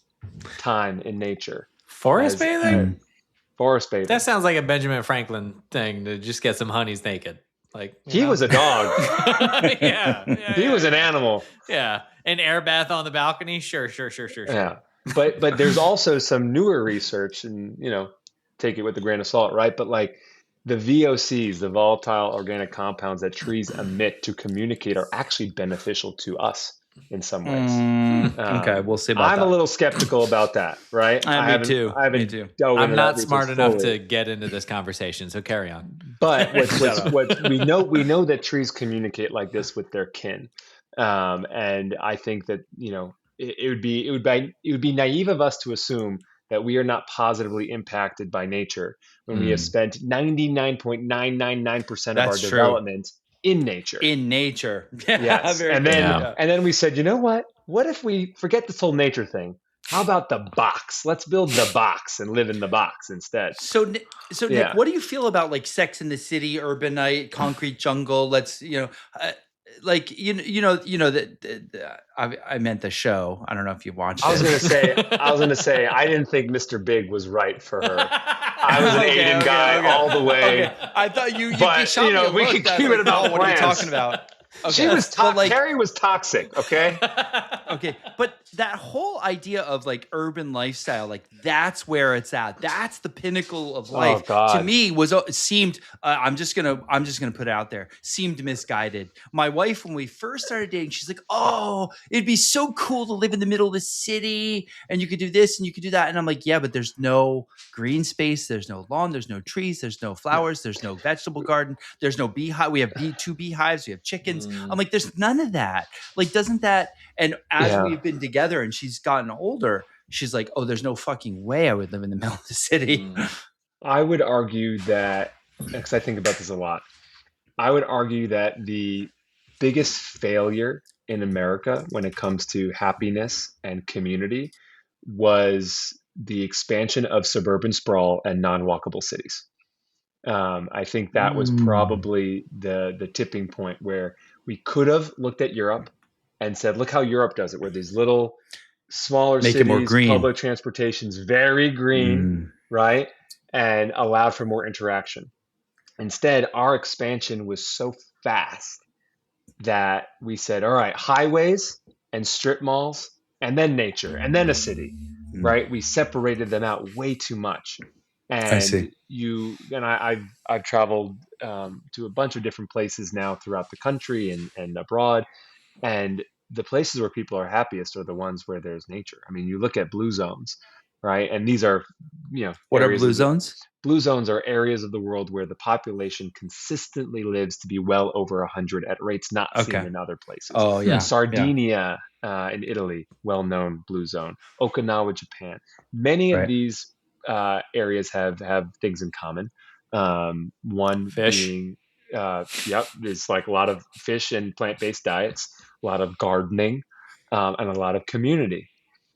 [SPEAKER 3] time in nature.
[SPEAKER 2] Forest bathing?
[SPEAKER 3] Forest bathing.
[SPEAKER 2] That sounds like a Benjamin Franklin thing to just get some honeys naked. Like
[SPEAKER 3] he was a dog. He was an animal.
[SPEAKER 2] Yeah. An air bath on the balcony? Sure.
[SPEAKER 3] Yeah. But there's also some newer research, and take it with a grain of salt, right? But like the VOCs, the volatile organic compounds that trees emit to communicate, are actually beneficial to us in some ways.
[SPEAKER 1] Okay, we'll see about that.
[SPEAKER 3] I'm a little skeptical about that, right?
[SPEAKER 1] Me too.
[SPEAKER 2] I'm not smart enough to get into this conversation, so carry on.
[SPEAKER 3] But what we know that trees communicate like this with their kin, and I think that it would be naive of us to assume that we are not positively impacted by nature when we have spent 99.999% of our development in nature. Yes. And then we said, you know what? What if we forget this whole nature thing? How about the box? Let's build the box and live in the box instead.
[SPEAKER 1] So Nick, what do you feel about like Sex in the City, Urbanite, Concrete Jungle? Let's I meant the show. I don't know if you watched it.
[SPEAKER 3] I was gonna say I didn't think Mr. Big was right for her. I was an Aiden guy all the way.
[SPEAKER 1] I thought you
[SPEAKER 3] but
[SPEAKER 1] shot me a
[SPEAKER 3] we
[SPEAKER 1] look
[SPEAKER 3] could
[SPEAKER 1] that's
[SPEAKER 3] keep
[SPEAKER 1] like,
[SPEAKER 3] it about
[SPEAKER 1] what are you
[SPEAKER 3] plants.
[SPEAKER 1] talking about?
[SPEAKER 3] She was Carrie was toxic. Okay.
[SPEAKER 1] Okay, but that whole idea of like urban lifestyle, like that's where it's at. That's the pinnacle of life.
[SPEAKER 3] Oh, God.
[SPEAKER 1] To me, seemed. I'm just gonna put it out there. Seemed misguided. My wife, when we first started dating, she's like, "Oh, it'd be so cool to live in the middle of the city, and you could do this and you could do that." And I'm like, "Yeah, but there's no green space. There's no lawn. There's no trees. There's no flowers. There's no vegetable garden. There's no beehive. We have two beehives. We have chickens." I'm like, "There's none of that. Like, doesn't that?" And as we've been together and she's gotten older, she's like, "Oh, there's no fucking way I would live in the middle of the city."
[SPEAKER 3] I would argue that, because I think about this a lot, I would argue that the biggest failure in America when it comes to happiness and community was the expansion of suburban sprawl and non-walkable cities. I think that was probably the tipping point where we could have looked at Europe and said, look how Europe does it, where these little smaller
[SPEAKER 1] Make it more
[SPEAKER 3] cities,
[SPEAKER 1] green.
[SPEAKER 3] public transportation's very green, right? And allowed for more interaction. Instead, our expansion was so fast that we said, all right, highways and strip malls, and then nature, and then a city, right? We separated them out way too much. And
[SPEAKER 1] I see.
[SPEAKER 3] I've traveled to a bunch of different places now throughout the country and abroad. And the places where people are happiest are the ones where there's nature. I mean, you look at blue zones, right? And these are,
[SPEAKER 1] what are blue zones?
[SPEAKER 3] Blue zones are areas of the world where the population consistently lives to be well over 100 at rates not seen in other places.
[SPEAKER 1] Oh, yeah.
[SPEAKER 3] Sardinia in Italy, well-known blue zone. Okinawa, Japan. Many of these areas have things in common. One
[SPEAKER 2] Fish.
[SPEAKER 3] being, there's like a lot of fish and plant-based diets, a lot of gardening, and a lot of community.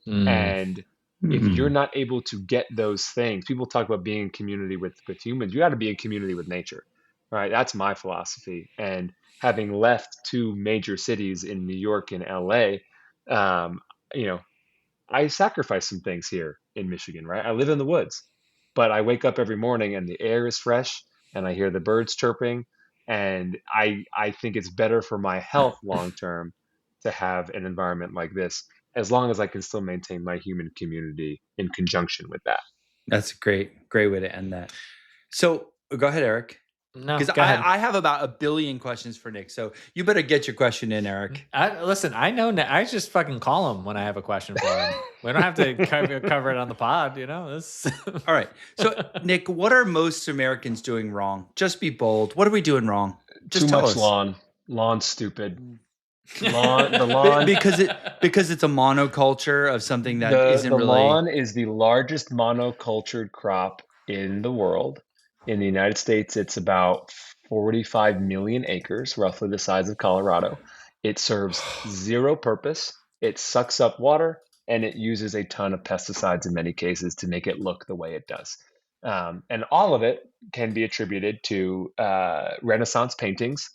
[SPEAKER 3] And if you're not able to get those things, people talk about being in community with humans. You got to be in community with nature, right? That's my philosophy. And having left two major cities in New York and LA, I sacrifice some things here in Michigan, right? I live in the woods, but I wake up every morning and the air is fresh and I hear the birds chirping. And I think it's better for my health long term to have an environment like this, as long as I can still maintain my human community in conjunction with that.
[SPEAKER 1] That's a great way to end that. So go ahead, Eric.
[SPEAKER 2] No,
[SPEAKER 1] because I have about 1 billion questions for Nick. So you better get your question in, Eric.
[SPEAKER 2] Listen, I know. I just fucking call him when I have a question for him. We don't have to cover it on the pod,
[SPEAKER 1] All right. So Nick, what are most Americans doing wrong? Just be bold. What are we doing wrong? Just tell us.
[SPEAKER 3] Too much lawn's stupid. The lawn
[SPEAKER 1] because it's a monoculture of something that isn't really.
[SPEAKER 3] The lawn is the largest monocultured crop in the world. In the United States, it's about 45 million acres, roughly the size of Colorado. It serves zero purpose. It sucks up water, and it uses a ton of pesticides in many cases to make it look the way it does. And all of it can be attributed to Renaissance paintings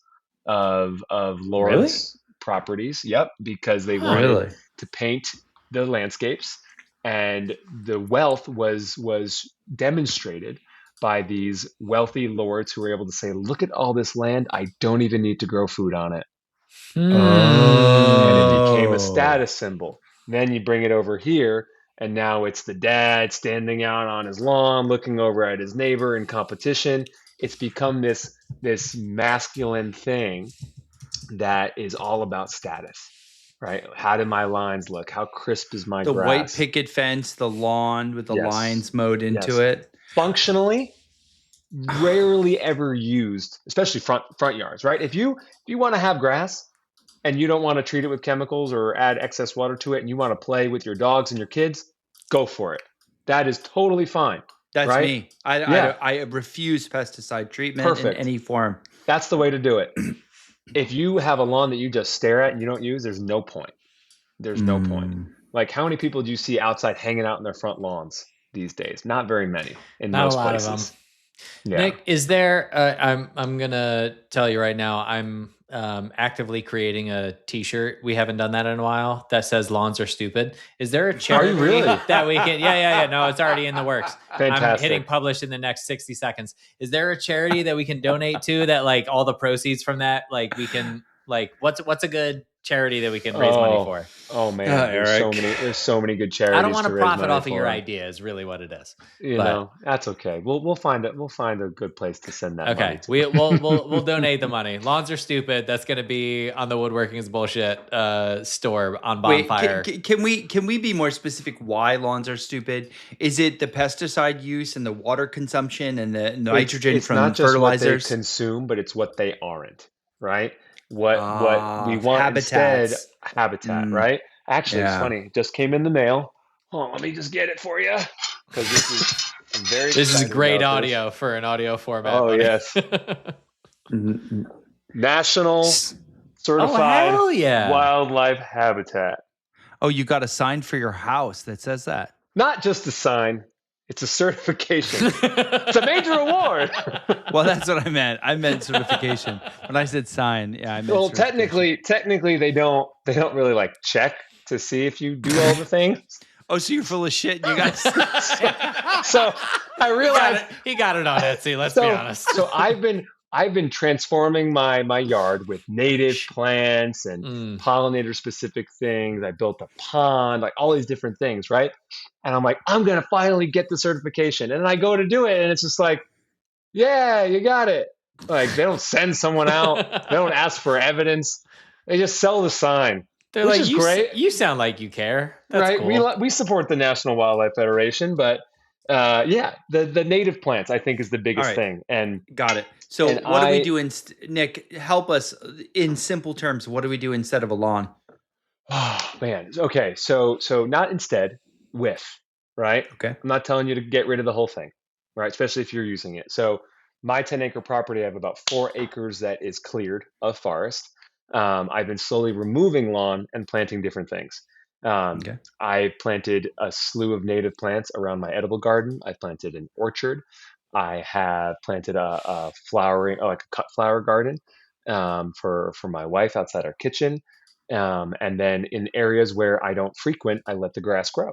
[SPEAKER 3] of Lawrence properties. Yep, because they wanted to paint the landscapes, and the wealth was demonstrated by these wealthy lords who were able to say, look at all this land, I don't even need to grow food on it. And it became a status symbol. Then you bring it over here, and now it's the dad standing out on his lawn, looking over at his neighbor in competition. It's become this masculine thing that is all about status, right? How do my lines look? How crisp is my grass?
[SPEAKER 1] The white picket fence, the lawn with the lines mowed into it.
[SPEAKER 3] Functionally, rarely ever used, especially front yards, right? If you want to have grass and you don't want to treat it with chemicals or add excess water to it, and you want to play with your dogs and your kids, go for it. That is totally fine.
[SPEAKER 1] That's
[SPEAKER 3] right?
[SPEAKER 1] Me. I refuse pesticide treatment in any form.
[SPEAKER 3] That's the way to do it. If you have a lawn that you just stare at and you don't use, there's no point. There's no point. Like, how many people do you see outside hanging out in their front lawns these days? Not very many in most places.
[SPEAKER 2] Of them.
[SPEAKER 3] Yeah.
[SPEAKER 2] Nick, is there? I'm gonna tell you right now. I'm actively creating a T-shirt. We haven't done that in a while. That says "Lawns are stupid." Is there a charity
[SPEAKER 3] Are you really?
[SPEAKER 2] that we can? Yeah. No, it's already in the works.
[SPEAKER 3] Fantastic.
[SPEAKER 2] I'm hitting publish in the next 60 seconds. Is there a charity that we can donate to? That like all the proceeds from that, like we can Like, what's a good charity that we can raise money for?
[SPEAKER 3] Oh man, there's so many good charities.
[SPEAKER 2] I don't want to
[SPEAKER 3] raise
[SPEAKER 2] profit
[SPEAKER 3] money
[SPEAKER 2] off of your
[SPEAKER 3] for.
[SPEAKER 2] idea. Is really what it is.
[SPEAKER 3] You know, that's okay. We'll find it. We'll find a good place to send that money to.
[SPEAKER 2] We'll donate the money. Lawns are stupid. That's going to be on the Woodworking is Bullshit store on Bonfire.
[SPEAKER 1] Wait, can we be more specific? Why lawns are stupid? Is it the pesticide use and the water consumption and the nitrogen
[SPEAKER 3] it's
[SPEAKER 1] from
[SPEAKER 3] not just
[SPEAKER 1] fertilizers?
[SPEAKER 3] What they consume, but it's what they aren't. Right. What we want
[SPEAKER 1] habitats.
[SPEAKER 3] instead, habitat. Right. Actually, it's funny. It just came in the mail. Oh, let me just get it for you, because this is.
[SPEAKER 2] This is great audio for an audio format.
[SPEAKER 3] Oh, buddy. Yes. National Certified Wildlife Habitat.
[SPEAKER 1] Oh, you got a sign for your house that says that?
[SPEAKER 3] Not just a sign. It's a certification. It's a major award.
[SPEAKER 1] Well, that's what I meant. I meant certification. When I said sign, I meant
[SPEAKER 3] well, technically they don't really like check to see if you do all the things.
[SPEAKER 1] Oh, so you're full of shit. You guys.
[SPEAKER 3] So I realized
[SPEAKER 2] he got it on Etsy. Let's be honest.
[SPEAKER 3] So I've been transforming my yard with native plants and pollinator specific things. I built a pond, like all these different things, right? And I'm like, I'm gonna finally get the certification. And then I go to do it, and it's just like, yeah, you got it. Like, they don't send someone out. They don't ask for evidence. They just sell the sign.
[SPEAKER 2] They're
[SPEAKER 3] which
[SPEAKER 2] like,
[SPEAKER 3] is great.
[SPEAKER 2] You sound like you care. That's
[SPEAKER 3] right?
[SPEAKER 2] Cool.
[SPEAKER 3] We support the National Wildlife Federation, but the native plants, I think, is the biggest thing. And
[SPEAKER 1] got it. So what do we do Nick, help us in simple terms. What do we do instead of a lawn?
[SPEAKER 3] Oh man. Okay. So not instead, with, right?
[SPEAKER 1] Okay.
[SPEAKER 3] I'm not telling you to get rid of the whole thing, right? Especially if you're using it. So my 10-acre property, I have about 4 acres that is cleared of forest. I've been slowly removing lawn and planting different things. I planted a slew of native plants around my edible garden. I planted an orchard. I have planted a flowering, like a cut flower garden for my wife outside our kitchen. And then in areas where I don't frequent, I let the grass grow.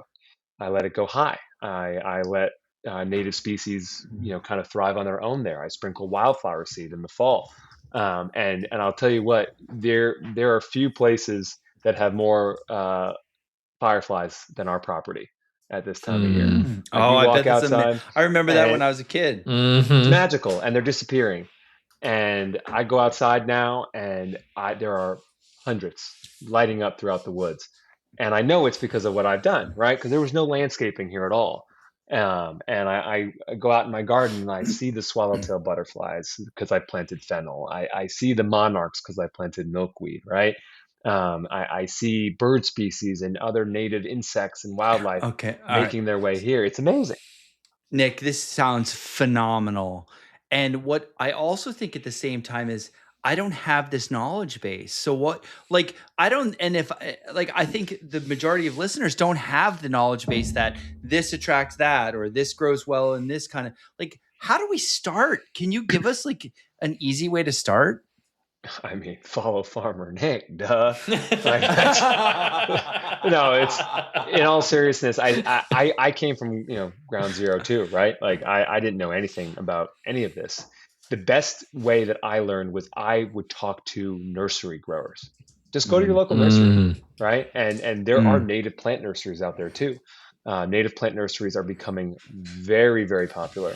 [SPEAKER 3] I let it go high. I let native species, kind of thrive on their own there. I sprinkle wildflower seed in the fall. And I'll tell you what, there are few places that have more fireflies than our property at this time of year. Like,
[SPEAKER 1] I bet outside, I remember that when I was a kid.
[SPEAKER 3] It's magical, and they're disappearing. And I go outside now, and there are hundreds lighting up throughout the woods. And I know it's because of what I've done, right? Because there was no landscaping here at all. And I go out in my garden and I see the swallowtail butterflies because I planted fennel. I see the monarchs because I planted milkweed, right? I see bird species and other native insects and wildlife making their way here. It's amazing.
[SPEAKER 1] Nick, this sounds phenomenal. And what I also think at the same time is I don't have this knowledge base. So what, like, I don't, and if, like, I think the majority of listeners don't have the knowledge base that this attracts that, or this grows well in this kind of, like, how do we start? Can you give us like an easy way to start?
[SPEAKER 3] I mean, follow Farmer Nick, duh. Like, it's, in all seriousness, I came from, ground zero too, right? Like I didn't know anything about any of this. The best way that I learned was I would talk to nursery growers. Just go to your local nursery, right? And there are native plant nurseries out there too. Native plant nurseries are becoming very, very popular,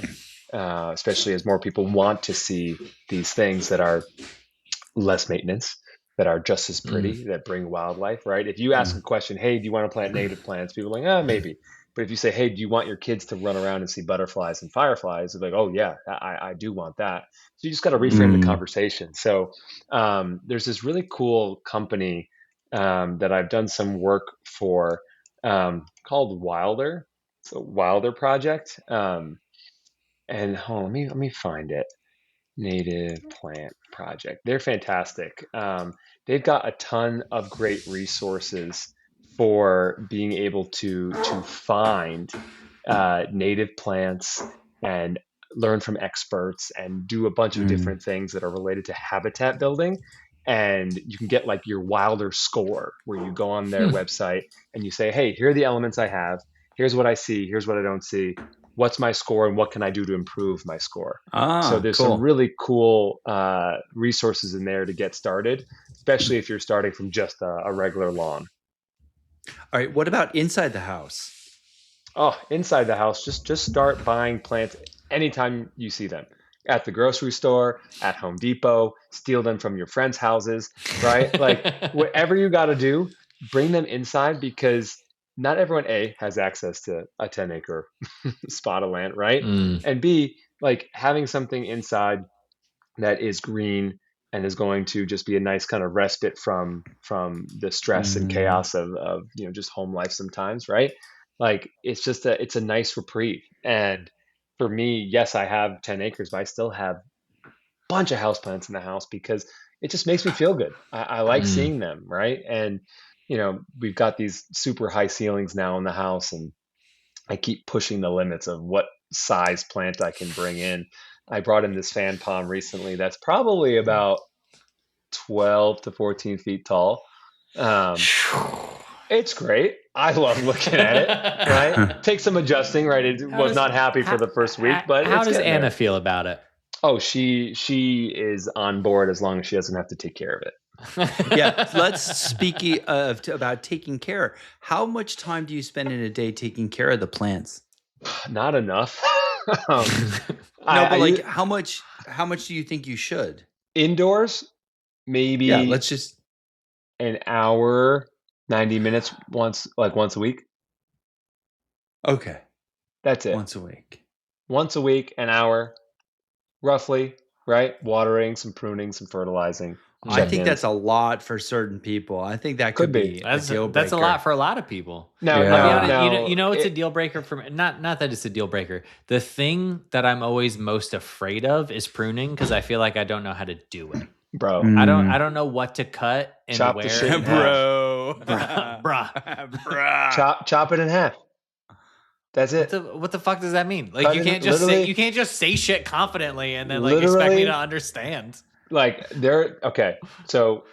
[SPEAKER 3] especially as more people want to see these things that are less maintenance, that are just as pretty, that bring wildlife, right? If you ask a question, hey, do you want to plant native plants? People are like, maybe. But if you say, hey, do you want your kids to run around and see butterflies and fireflies? They're like, oh, yeah, I do want that. So you just got to reframe the conversation. So there's this really cool company that I've done some work for called Wilder. It's a Wilder project. And let me find it. Native Plant Project. They're fantastic. They've got a ton of great resources for being able to find native plants and learn from experts and do a bunch of different things that are related to habitat building. And you can get like your Wilder score, where you go on their website and you say, hey, here are the elements I have. Here's what I see. Here's what I don't see. what's my score and what can I do to improve my score. So there's
[SPEAKER 1] cool.
[SPEAKER 3] some really cool resources in there to get started, especially if you're starting from just a regular lawn.
[SPEAKER 1] All right, what about inside the house?
[SPEAKER 3] Oh, inside the house, just start buying plants anytime you see them. At the grocery store, at Home Depot, steal them from your friends' houses, right? Like whatever you got to do, bring them inside, because not everyone A has access to a 10-acre spot of land, right? And B, like having something inside that is green and is going to just be a nice kind of respite from the stress and chaos of just home life sometimes, right? Like it's a nice reprieve. And for me, yes, I have 10 acres, but I still have a bunch of houseplants in the house because it just makes me feel good. I like seeing them, right? And we've got these super high ceilings now in the house, and I keep pushing the limits of what size plant I can bring in. I brought in this fan palm recently that's probably about 12 to 14 feet tall. It's great. I love looking at it, right? Takes some adjusting, right? It was not happy for the first week, but
[SPEAKER 2] how
[SPEAKER 3] it's
[SPEAKER 2] does
[SPEAKER 3] getting
[SPEAKER 2] Anna
[SPEAKER 3] there.
[SPEAKER 2] feel about it?
[SPEAKER 3] Oh, she is on board as long as she doesn't have to take care of it.
[SPEAKER 1] Yeah, let's speak about taking care. How much time do you spend in a day taking care of the plants?
[SPEAKER 3] Not enough.
[SPEAKER 1] But how much do you think you should?
[SPEAKER 3] Indoors, maybe
[SPEAKER 1] let's just
[SPEAKER 3] an hour, 90 minutes once a week.
[SPEAKER 1] Okay.
[SPEAKER 3] That's it.
[SPEAKER 1] Once a week.
[SPEAKER 3] Once a week, an hour, roughly, right? Watering, some pruning, some fertilizing.
[SPEAKER 1] I think that's a lot for certain people. I think that could be a deal breaker.
[SPEAKER 2] That's a lot for a lot of people.
[SPEAKER 3] No,
[SPEAKER 2] it's a deal breaker for me. Not that it's a deal breaker. The thing that I'm always most afraid of is pruning, because I feel like I don't know how to do it.
[SPEAKER 3] Bro.
[SPEAKER 2] I don't know what to cut and
[SPEAKER 3] Chop
[SPEAKER 2] where.
[SPEAKER 3] the shit in
[SPEAKER 2] Bruh.
[SPEAKER 3] Chop it in half. That's it.
[SPEAKER 2] What the fuck does that mean? Like, you can't just say shit confidently and then like expect me to understand.
[SPEAKER 3] Like okay. So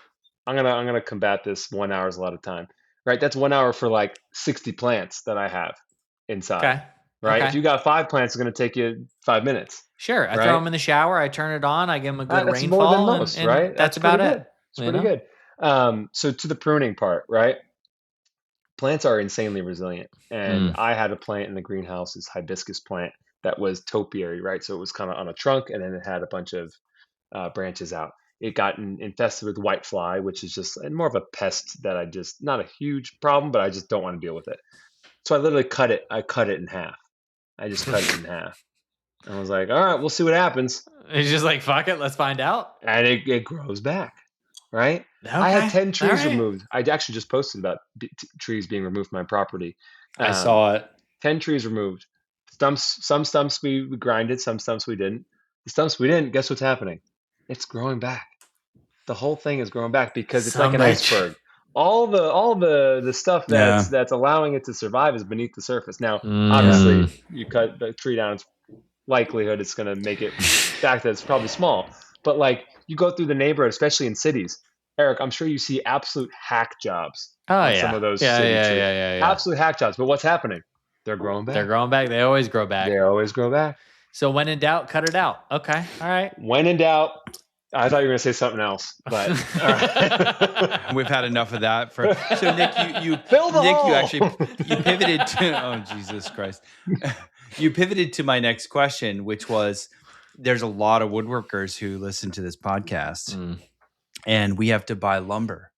[SPEAKER 3] I'm gonna combat this. 1 hour is a lot of time, right? That's 1 hour for like 60 plants that I have inside.
[SPEAKER 2] Okay.
[SPEAKER 3] Right.
[SPEAKER 2] Okay.
[SPEAKER 3] If you got 5 plants, it's gonna take you 5 minutes.
[SPEAKER 2] Sure. I throw them in the shower. I turn it on. I give them a good
[SPEAKER 3] that's
[SPEAKER 2] rainfall.
[SPEAKER 3] More than most,
[SPEAKER 2] and
[SPEAKER 3] right?
[SPEAKER 2] That's about it.
[SPEAKER 3] It's pretty good. So to the pruning part, right? Plants are insanely resilient, and I had a plant in the greenhouse, this hibiscus plant that was topiary, right? So it was kind of on a trunk, and then it had a bunch of branches out. It got infested with whitefly, which is just more of a pest that not a huge problem, but I just don't want to deal with it. So I literally cut it. I cut it in half. I just cut it in half. I was like, all right, we'll see what happens.
[SPEAKER 2] It's just like, fuck it, let's find out.
[SPEAKER 3] And it grows back, right?
[SPEAKER 2] Okay.
[SPEAKER 3] I had 10 trees removed. I actually just posted about trees being removed from my property.
[SPEAKER 1] I saw it.
[SPEAKER 3] 10 trees removed. Some stumps we grinded, some stumps we didn't. The stumps we didn't, guess what's happening? It's growing back. The whole thing is growing back because it's like an iceberg. All the stuff that's allowing it to survive is beneath the surface. Now, obviously, you cut the tree down, it's likelihood it's going to make it back that it's probably small. But like you go through the neighborhood, especially in cities, Eric, I'm sure you see absolute hack jobs on some of those city trees. Absolute hack jobs. But what's happening? They're growing back.
[SPEAKER 2] They're growing back. They always grow back.
[SPEAKER 3] They always grow back.
[SPEAKER 2] So when in doubt, cut it out. Okay. All right.
[SPEAKER 3] When in doubt, I thought you were going to say something else, but all right.
[SPEAKER 1] We've had enough of that. So Nick, you pivoted to, oh, Jesus Christ. You pivoted to my next question, which was, there's a lot of woodworkers who listen to this podcast and we have to buy lumber.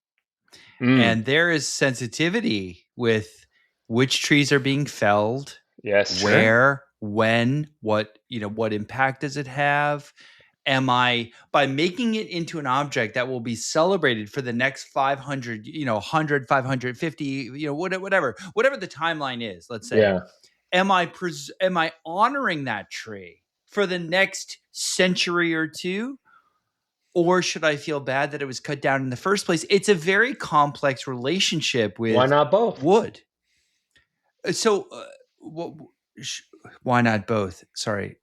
[SPEAKER 1] And there is sensitivity with which trees are being felled, where, when, what impact does it have? Am I, by making it into an object that will be celebrated for the next 500, 100, 550, whatever the timeline is, let's say, am I honoring that tree for the next century or two? Or should I feel bad that it was cut down in the first place? It's a very complex relationship with
[SPEAKER 3] why not both?
[SPEAKER 1] Wood. So, why not both? Sorry,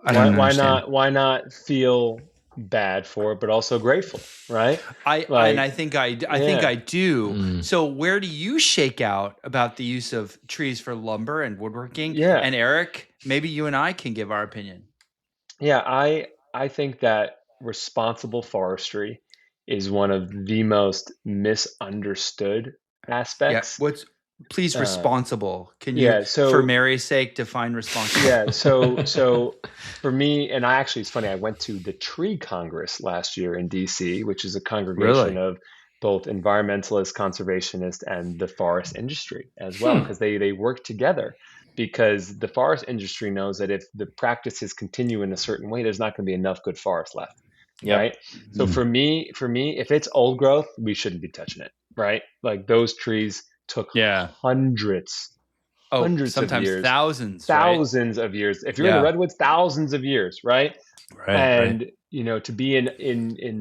[SPEAKER 3] why not feel bad for it, but also grateful, right?
[SPEAKER 1] I think I do. So, where do you shake out about the use of trees for lumber and woodworking?
[SPEAKER 3] Yeah.
[SPEAKER 1] And Eric, maybe you and I can give our opinion.
[SPEAKER 3] Yeah, I think that responsible forestry is one of the most misunderstood
[SPEAKER 1] Yeah.
[SPEAKER 3] aspects.
[SPEAKER 1] Please
[SPEAKER 3] Uh,
[SPEAKER 1] responsible? Can you,
[SPEAKER 3] yeah,
[SPEAKER 1] for
[SPEAKER 3] so
[SPEAKER 1] Mary's sake, define responsible?
[SPEAKER 3] yeah, so for me, and I actually, it's funny, I went to the Tree Congress last year in DC, which is a congregation
[SPEAKER 1] Really?
[SPEAKER 3] of both environmentalists, conservationists, and the forest industry as well,
[SPEAKER 2] Hmm.
[SPEAKER 3] because they work together. Because the forest industry knows that if the practices continue in a certain way, there's not going to be enough good forest left,
[SPEAKER 2] Yep.
[SPEAKER 3] right? So
[SPEAKER 1] Mhm.
[SPEAKER 3] for me, if it's old growth, we shouldn't be touching it, right? Like those trees took
[SPEAKER 1] Yeah.
[SPEAKER 3] hundreds,
[SPEAKER 1] Oh,
[SPEAKER 3] hundreds of
[SPEAKER 1] sometimes
[SPEAKER 3] years,
[SPEAKER 1] thousands, right?
[SPEAKER 3] thousands of years. If you're in the
[SPEAKER 1] Yeah.
[SPEAKER 3] redwoods, thousands of years, right?
[SPEAKER 1] Right. Right.
[SPEAKER 3] And to be in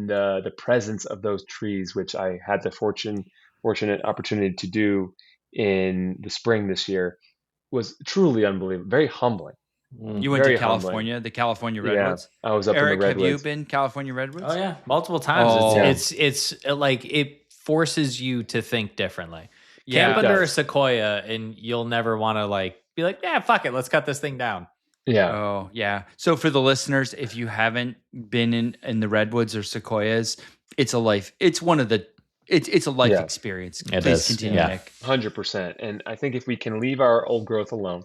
[SPEAKER 3] the presence of those trees, which I had the fortunate opportunity to do in the spring this year, was truly unbelievable. Very humbling.
[SPEAKER 2] Mm.
[SPEAKER 1] You went to
[SPEAKER 3] Very humbling.
[SPEAKER 1] California, the California
[SPEAKER 3] Yeah,
[SPEAKER 1] redwoods.
[SPEAKER 3] I was up in the
[SPEAKER 1] Eric, have you
[SPEAKER 3] redwoods.
[SPEAKER 1] been California
[SPEAKER 2] Oh
[SPEAKER 1] redwoods?
[SPEAKER 2] yeah, multiple times. It's
[SPEAKER 3] Yeah,
[SPEAKER 1] Oh,
[SPEAKER 2] it's it's like it forces you to think differently. Camp
[SPEAKER 3] it
[SPEAKER 1] yeah.
[SPEAKER 2] under a
[SPEAKER 3] does.
[SPEAKER 2] sequoia, and you'll never want to like be like, yeah, fuck it, let's cut this thing down.
[SPEAKER 3] Yeah,
[SPEAKER 1] Oh, yeah. So for the listeners, if you haven't been in the redwoods or sequoias, it's a life. It's one of the. It's a life
[SPEAKER 3] yeah,
[SPEAKER 1] experience.
[SPEAKER 2] It
[SPEAKER 1] Please
[SPEAKER 2] is,
[SPEAKER 1] continue,
[SPEAKER 3] yeah,
[SPEAKER 2] yeah.
[SPEAKER 1] Nick.
[SPEAKER 3] 100%. And I think if we can leave our old growth alone,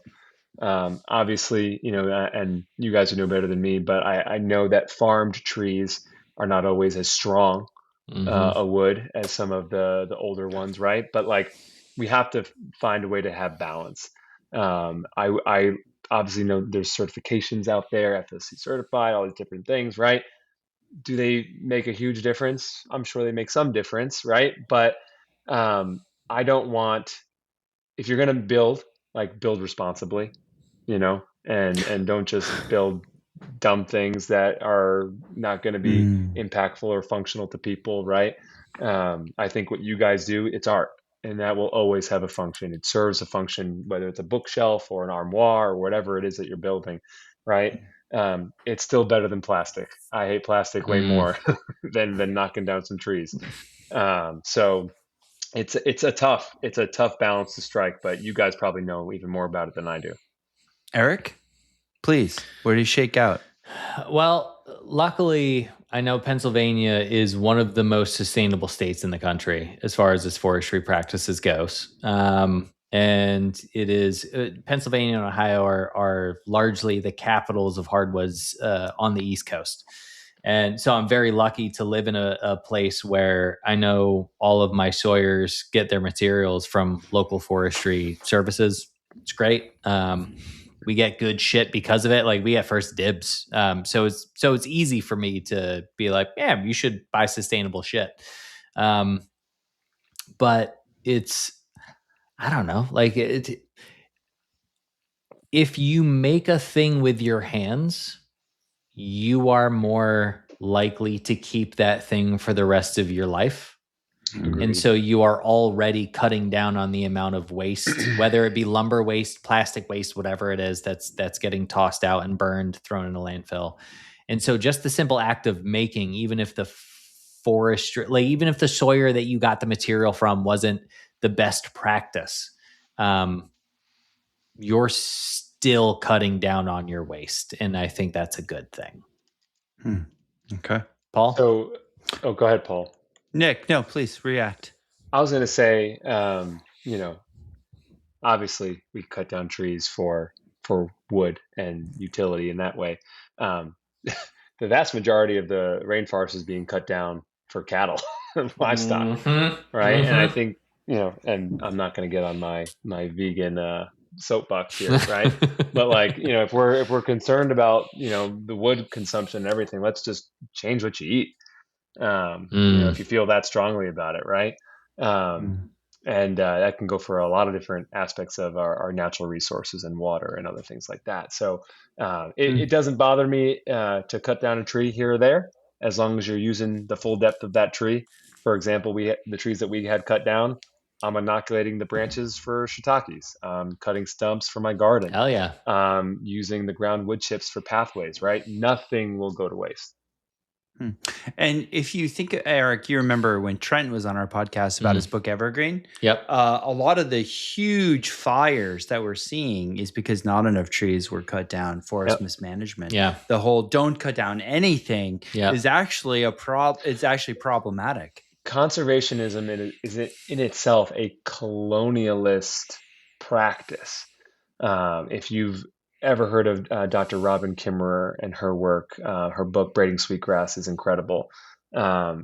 [SPEAKER 3] obviously, and you guys would know better than me, but I know that farmed trees are not always as strong
[SPEAKER 2] Hmm.
[SPEAKER 3] a wood as some of the older ones, right? But like we have to find a way to have balance. I obviously know there's certifications out there, FSC certified, all these different things, right? Do they make a huge difference? I'm sure they make some difference, right? But I don't want if you're going to build, like build responsibly, and don't just build dumb things that are not going to be
[SPEAKER 1] Mm.
[SPEAKER 3] impactful or functional to people, right? I think what you guys do, it's art, and that will always have a function. It serves a function, whether it's a bookshelf or an armoire or whatever it is that you're building, right? It's still better than plastic. I hate plastic way
[SPEAKER 2] Mm.
[SPEAKER 3] more than knocking down some trees. So it's a tough balance to strike, but you guys probably know even more about it than I do.
[SPEAKER 1] Eric, please. Where do you shake out?
[SPEAKER 2] Well, luckily, I know Pennsylvania is one of the most sustainable states in the country as far as its forestry practices goes. And it is Pennsylvania and Ohio are largely the capitals of hardwoods on the East Coast. And so I'm very lucky to live in a place where I know all of my sawyers get their materials from local forestry services. It's great. We get good shit because of it. Like we get first dibs. So it's easy for me to be like, yeah, you should buy sustainable shit. Um, but it's I don't know. Like if you make a thing with your hands, you are more likely to keep that thing for the rest of your life. And
[SPEAKER 3] Agreed.
[SPEAKER 2] so you are already cutting down on the amount of waste, whether it be lumber waste, plastic waste, whatever it is that's getting tossed out and burned, thrown in a landfill. And so just the simple act of making, even if the forestry, like even if the sawyer that you got the material from wasn't the best practice, you're still cutting down on your waste. And I think that's a good thing.
[SPEAKER 1] Okay.
[SPEAKER 2] Paul?
[SPEAKER 3] So, oh, go ahead, Paul.
[SPEAKER 1] Nick, no, please react.
[SPEAKER 3] I was going to say, obviously we cut down trees for wood and utility in that way. Um, the vast majority of the rainforest is being cut down for cattle and livestock,
[SPEAKER 2] Mm-hmm.
[SPEAKER 3] right? And I
[SPEAKER 2] Mm-hmm.
[SPEAKER 3] think, and I'm not going to get on my vegan soapbox here, right? But like, if we're concerned about, the wood consumption and everything, let's just change what you eat. If you feel that strongly about it, right? Um,
[SPEAKER 1] Mm.
[SPEAKER 3] and that can go for a lot of different aspects of our natural resources and water and other things like that. So it doesn't bother me to cut down a tree here or there, as long as you're using the full depth of that tree. For example, the trees that we had cut down, I'm inoculating the branches for shiitakes. Cutting stumps for my garden.
[SPEAKER 2] Hell yeah.
[SPEAKER 3] Using the ground wood chips for pathways. Right, nothing will go to waste.
[SPEAKER 1] And if you think, Eric, you remember when Trent was on our podcast about his book Evergreen?
[SPEAKER 2] Yep.
[SPEAKER 1] A lot of the huge fires that we're seeing is because not enough trees were cut down, forest mismanagement.
[SPEAKER 2] Yeah.
[SPEAKER 1] The whole don't cut down anything is actually it's actually problematic.
[SPEAKER 3] Conservationism is in itself a colonialist practice. If you've ever heard of Dr. Robin Kimmerer and her work, her book Braiding Sweetgrass is incredible.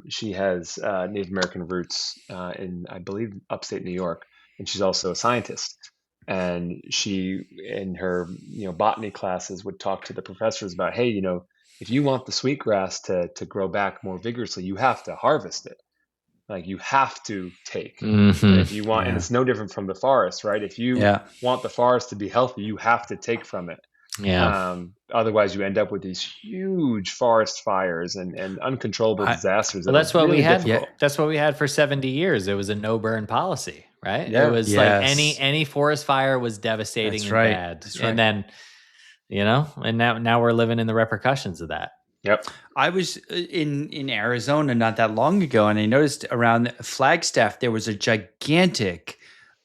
[SPEAKER 3] She has Native American roots in, I believe, upstate New York, and she's also a scientist. And she, in her botany classes, would talk to the professors about, hey, if you want the sweetgrass to grow back more vigorously, you have to harvest it. Like you have to take. And if you want, and it's no different from the forest, right? If you want the forest to be healthy, you have to take from it. Otherwise, you end up with these huge forest fires and uncontrollable disasters.
[SPEAKER 2] Well, that's what we had. That's what we had for 70 years. It was a no burn policy, right? It was like any forest fire was devastating and bad. And then, and now we're living in the repercussions of that.
[SPEAKER 3] Yep.
[SPEAKER 1] I was in Arizona not that long ago, and I noticed around Flagstaff there was a gigantic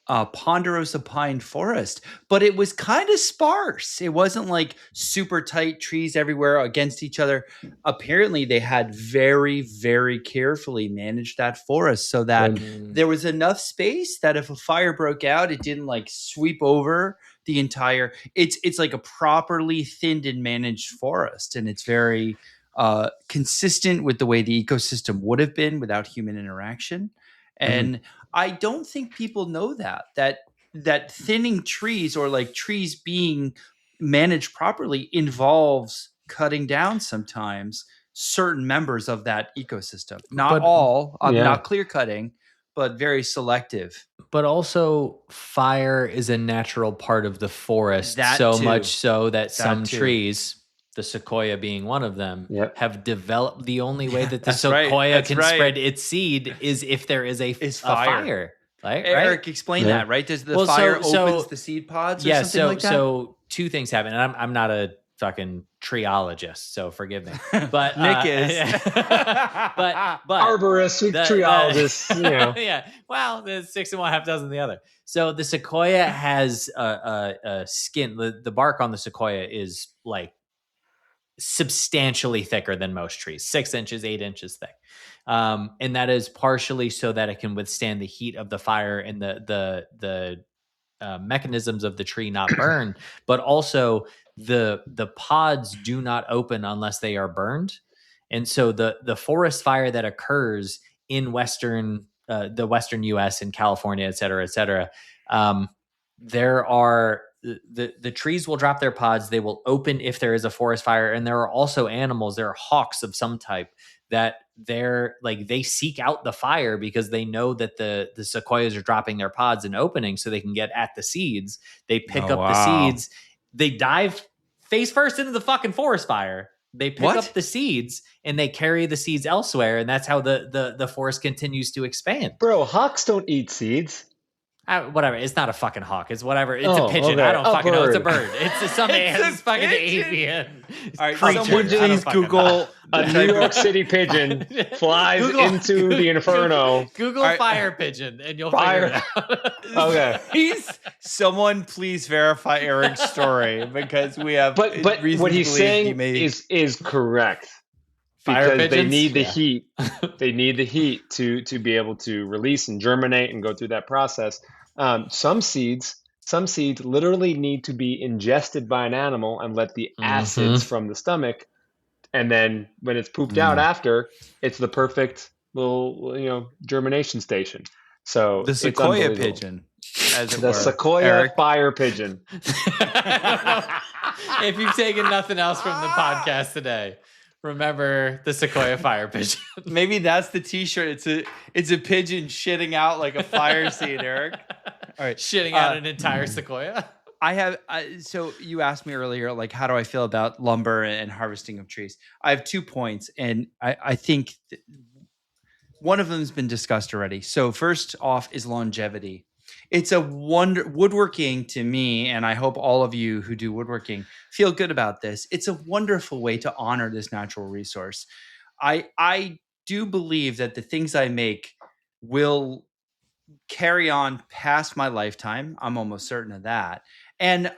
[SPEAKER 1] ponderosa pine forest, but it was kind of sparse. It wasn't like super tight trees everywhere against each other. Apparently, they had very, very carefully managed that forest so that there was enough space that if a fire broke out, it didn't like sweep over the entire. It's like a properly thinned and managed forest, and it's very consistent with the way the ecosystem would have been without human interaction. And I don't think people know that thinning trees or like trees being managed properly involves cutting down sometimes certain members of that ecosystem. Not all, not clear cutting, but very selective.
[SPEAKER 2] But also fire is a natural part of the forest, much so that some trees, the sequoia being one of them, have developed. The only way that the sequoia can spread its seed is if there is a fire. Right?
[SPEAKER 1] Eric, explain that, right? Does the fire opens the seed pods or something like that?
[SPEAKER 2] So two things happen. And I'm not a fucking treologist, so forgive me. But
[SPEAKER 1] Nick is.
[SPEAKER 2] but
[SPEAKER 3] arborist, treologist,
[SPEAKER 2] Yeah. Well, the 6 and 1/2 dozen the other. So the sequoia has a skin. The bark on the sequoia is like substantially thicker than most trees, 6 inches, 8 inches thick. And that is partially so that it can withstand the heat of the fire and the mechanisms of the tree not burn, but also the pods do not open unless they are burned. And so the forest fire that occurs in the Western US and California, et cetera, there are the trees will drop their pods. They will open if there is a forest fire. And there are also animals, there are hawks of some type that they seek out the fire because they know that the sequoias are dropping their pods and opening so they can get at the seeds. They pick up the seeds. They dive face first into the fucking forest fire. They pick up the seeds and they carry the seeds elsewhere. And that's how the forest continues to expand.
[SPEAKER 3] Bro, hawks don't eat seeds.
[SPEAKER 2] Whatever. It's not a fucking hawk. It's whatever. It's a pigeon. Okay. I don't fucking know. It's a bird. It's it's fucking avian.
[SPEAKER 1] All right, someone please Google
[SPEAKER 3] a New York City pigeon flies into the inferno.
[SPEAKER 2] Google fire pigeon and you'll figure it out.
[SPEAKER 3] Okay.
[SPEAKER 1] Someone please verify Eric's story because we have.
[SPEAKER 3] But what he's saying is correct. Because they need the heat. They need the heat to be able to release and germinate and go through that process. Some seeds literally need to be ingested by an animal and let the acids from the stomach, and then when it's pooped out after, it's the perfect little germination station. So
[SPEAKER 1] the sequoia pigeon, as it
[SPEAKER 3] the
[SPEAKER 1] were.
[SPEAKER 3] Sequoia
[SPEAKER 1] Eric.
[SPEAKER 3] fire pigeon.
[SPEAKER 2] If you've taken nothing else from the podcast today, remember the sequoia fire pigeon.
[SPEAKER 1] Maybe that's the T-shirt. It's a pigeon shitting out like a fire seed, Eric. All right,
[SPEAKER 2] shitting out an entire sequoia.
[SPEAKER 1] I have. So you asked me earlier, like, how do I feel about lumber and harvesting of trees? I have 2 points, and I think one of them has been discussed already. So first off is longevity. It's a woodworking to me, and I hope all of you who do woodworking feel good about this. It's a wonderful way to honor this natural resource. I do believe that the things I make will carry on past my lifetime. I'm almost certain of that. And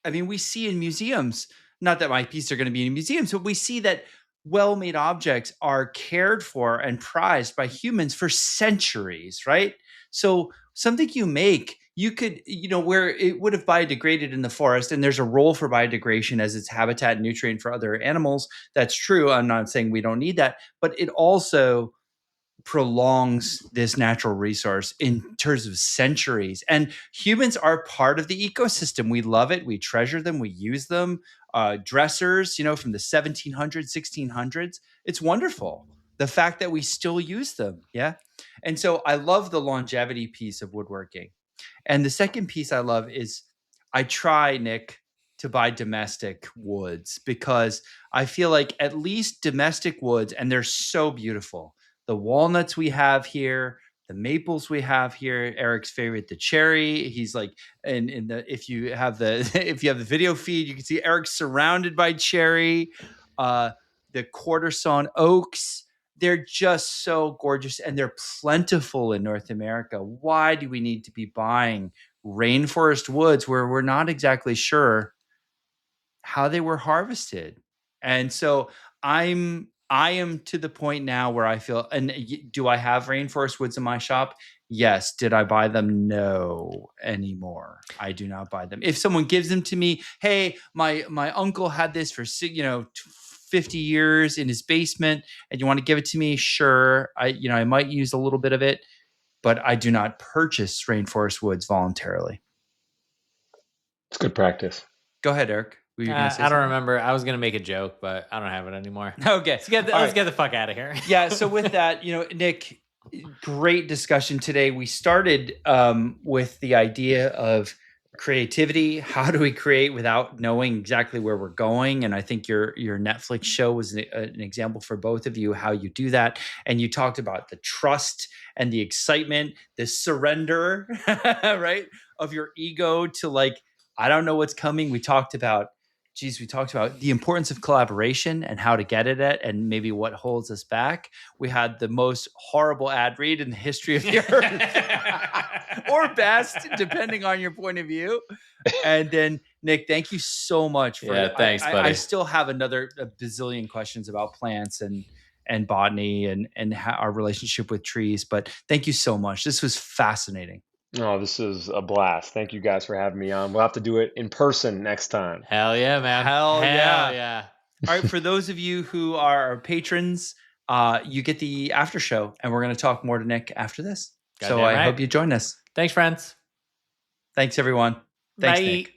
[SPEAKER 1] we see in museums, not that my pieces are going to be in museums, but we see that well-made objects are cared for and prized by humans for centuries, right? So something you make, you could, where it would have biodegraded in the forest, and there's a role for biodegradation as its habitat and nutrient for other animals. That's true. I'm not saying we don't need that, but it also prolongs this natural resource in terms of centuries. And humans are part of the ecosystem. We love it. We treasure them. We use them. Dressers, from the 1700s, 1600s. It's wonderful. The fact that we still use them. Yeah. And so I love the longevity piece of woodworking. And the second piece I love is I try, Nick, to buy domestic woods because I feel like at least domestic woods, and they're so beautiful. The walnuts we have here, the maples we have here, Eric's favorite, the cherry. He's like, in the if you have the video feed, you can see Eric surrounded by cherry. The quarter sawn oaks, they're just so gorgeous and they're plentiful in North America. Why do we need to be buying rainforest woods where we're not exactly sure how they were harvested? And so I am to the point now where I feel, and do I have rainforest woods in my shop? Yes. Did I buy them? No, anymore. I do not buy them. If someone gives them to me, hey, my uncle had this for 50 years in his basement, and you want to give it to me? Sure. I might use a little bit of it, but I do not purchase rainforest woods voluntarily.
[SPEAKER 3] It's good practice.
[SPEAKER 1] Go ahead, Eric. Were you gonna say
[SPEAKER 2] I don't
[SPEAKER 1] something?
[SPEAKER 2] remember. I was going to make a joke, but I don't have it anymore.
[SPEAKER 1] Okay.
[SPEAKER 2] Let's get the fuck out of here.
[SPEAKER 1] Yeah. So with that, Nick, great discussion today. We started with the idea of creativity. How do we create without knowing exactly where we're going? And I think your Netflix show was an example for both of you, how you do that. And you talked about the trust and the excitement, the surrender, right, of your ego to like, I don't know what's coming. We talked about the importance of collaboration and how to get it at, and maybe what holds us back. We had the most horrible ad read in the history of the earth, or best, depending on your point of view. And then, Nick, thank you so much for
[SPEAKER 2] it. Thanks, buddy.
[SPEAKER 1] I still have a bazillion questions about plants and botany and how our relationship with trees. But thank you so much. This was fascinating.
[SPEAKER 3] Oh, this is a blast. Thank you guys for having me on. We'll have to do it in person next time.
[SPEAKER 2] Hell yeah, man.
[SPEAKER 1] Hell yeah. All right, for those of you who are our patrons, you get the after show, and we're going to talk more to Nick after this. I hope you join us.
[SPEAKER 2] Thanks, friends.
[SPEAKER 1] Thanks, everyone. Thanks,
[SPEAKER 2] Bye.
[SPEAKER 1] Nick.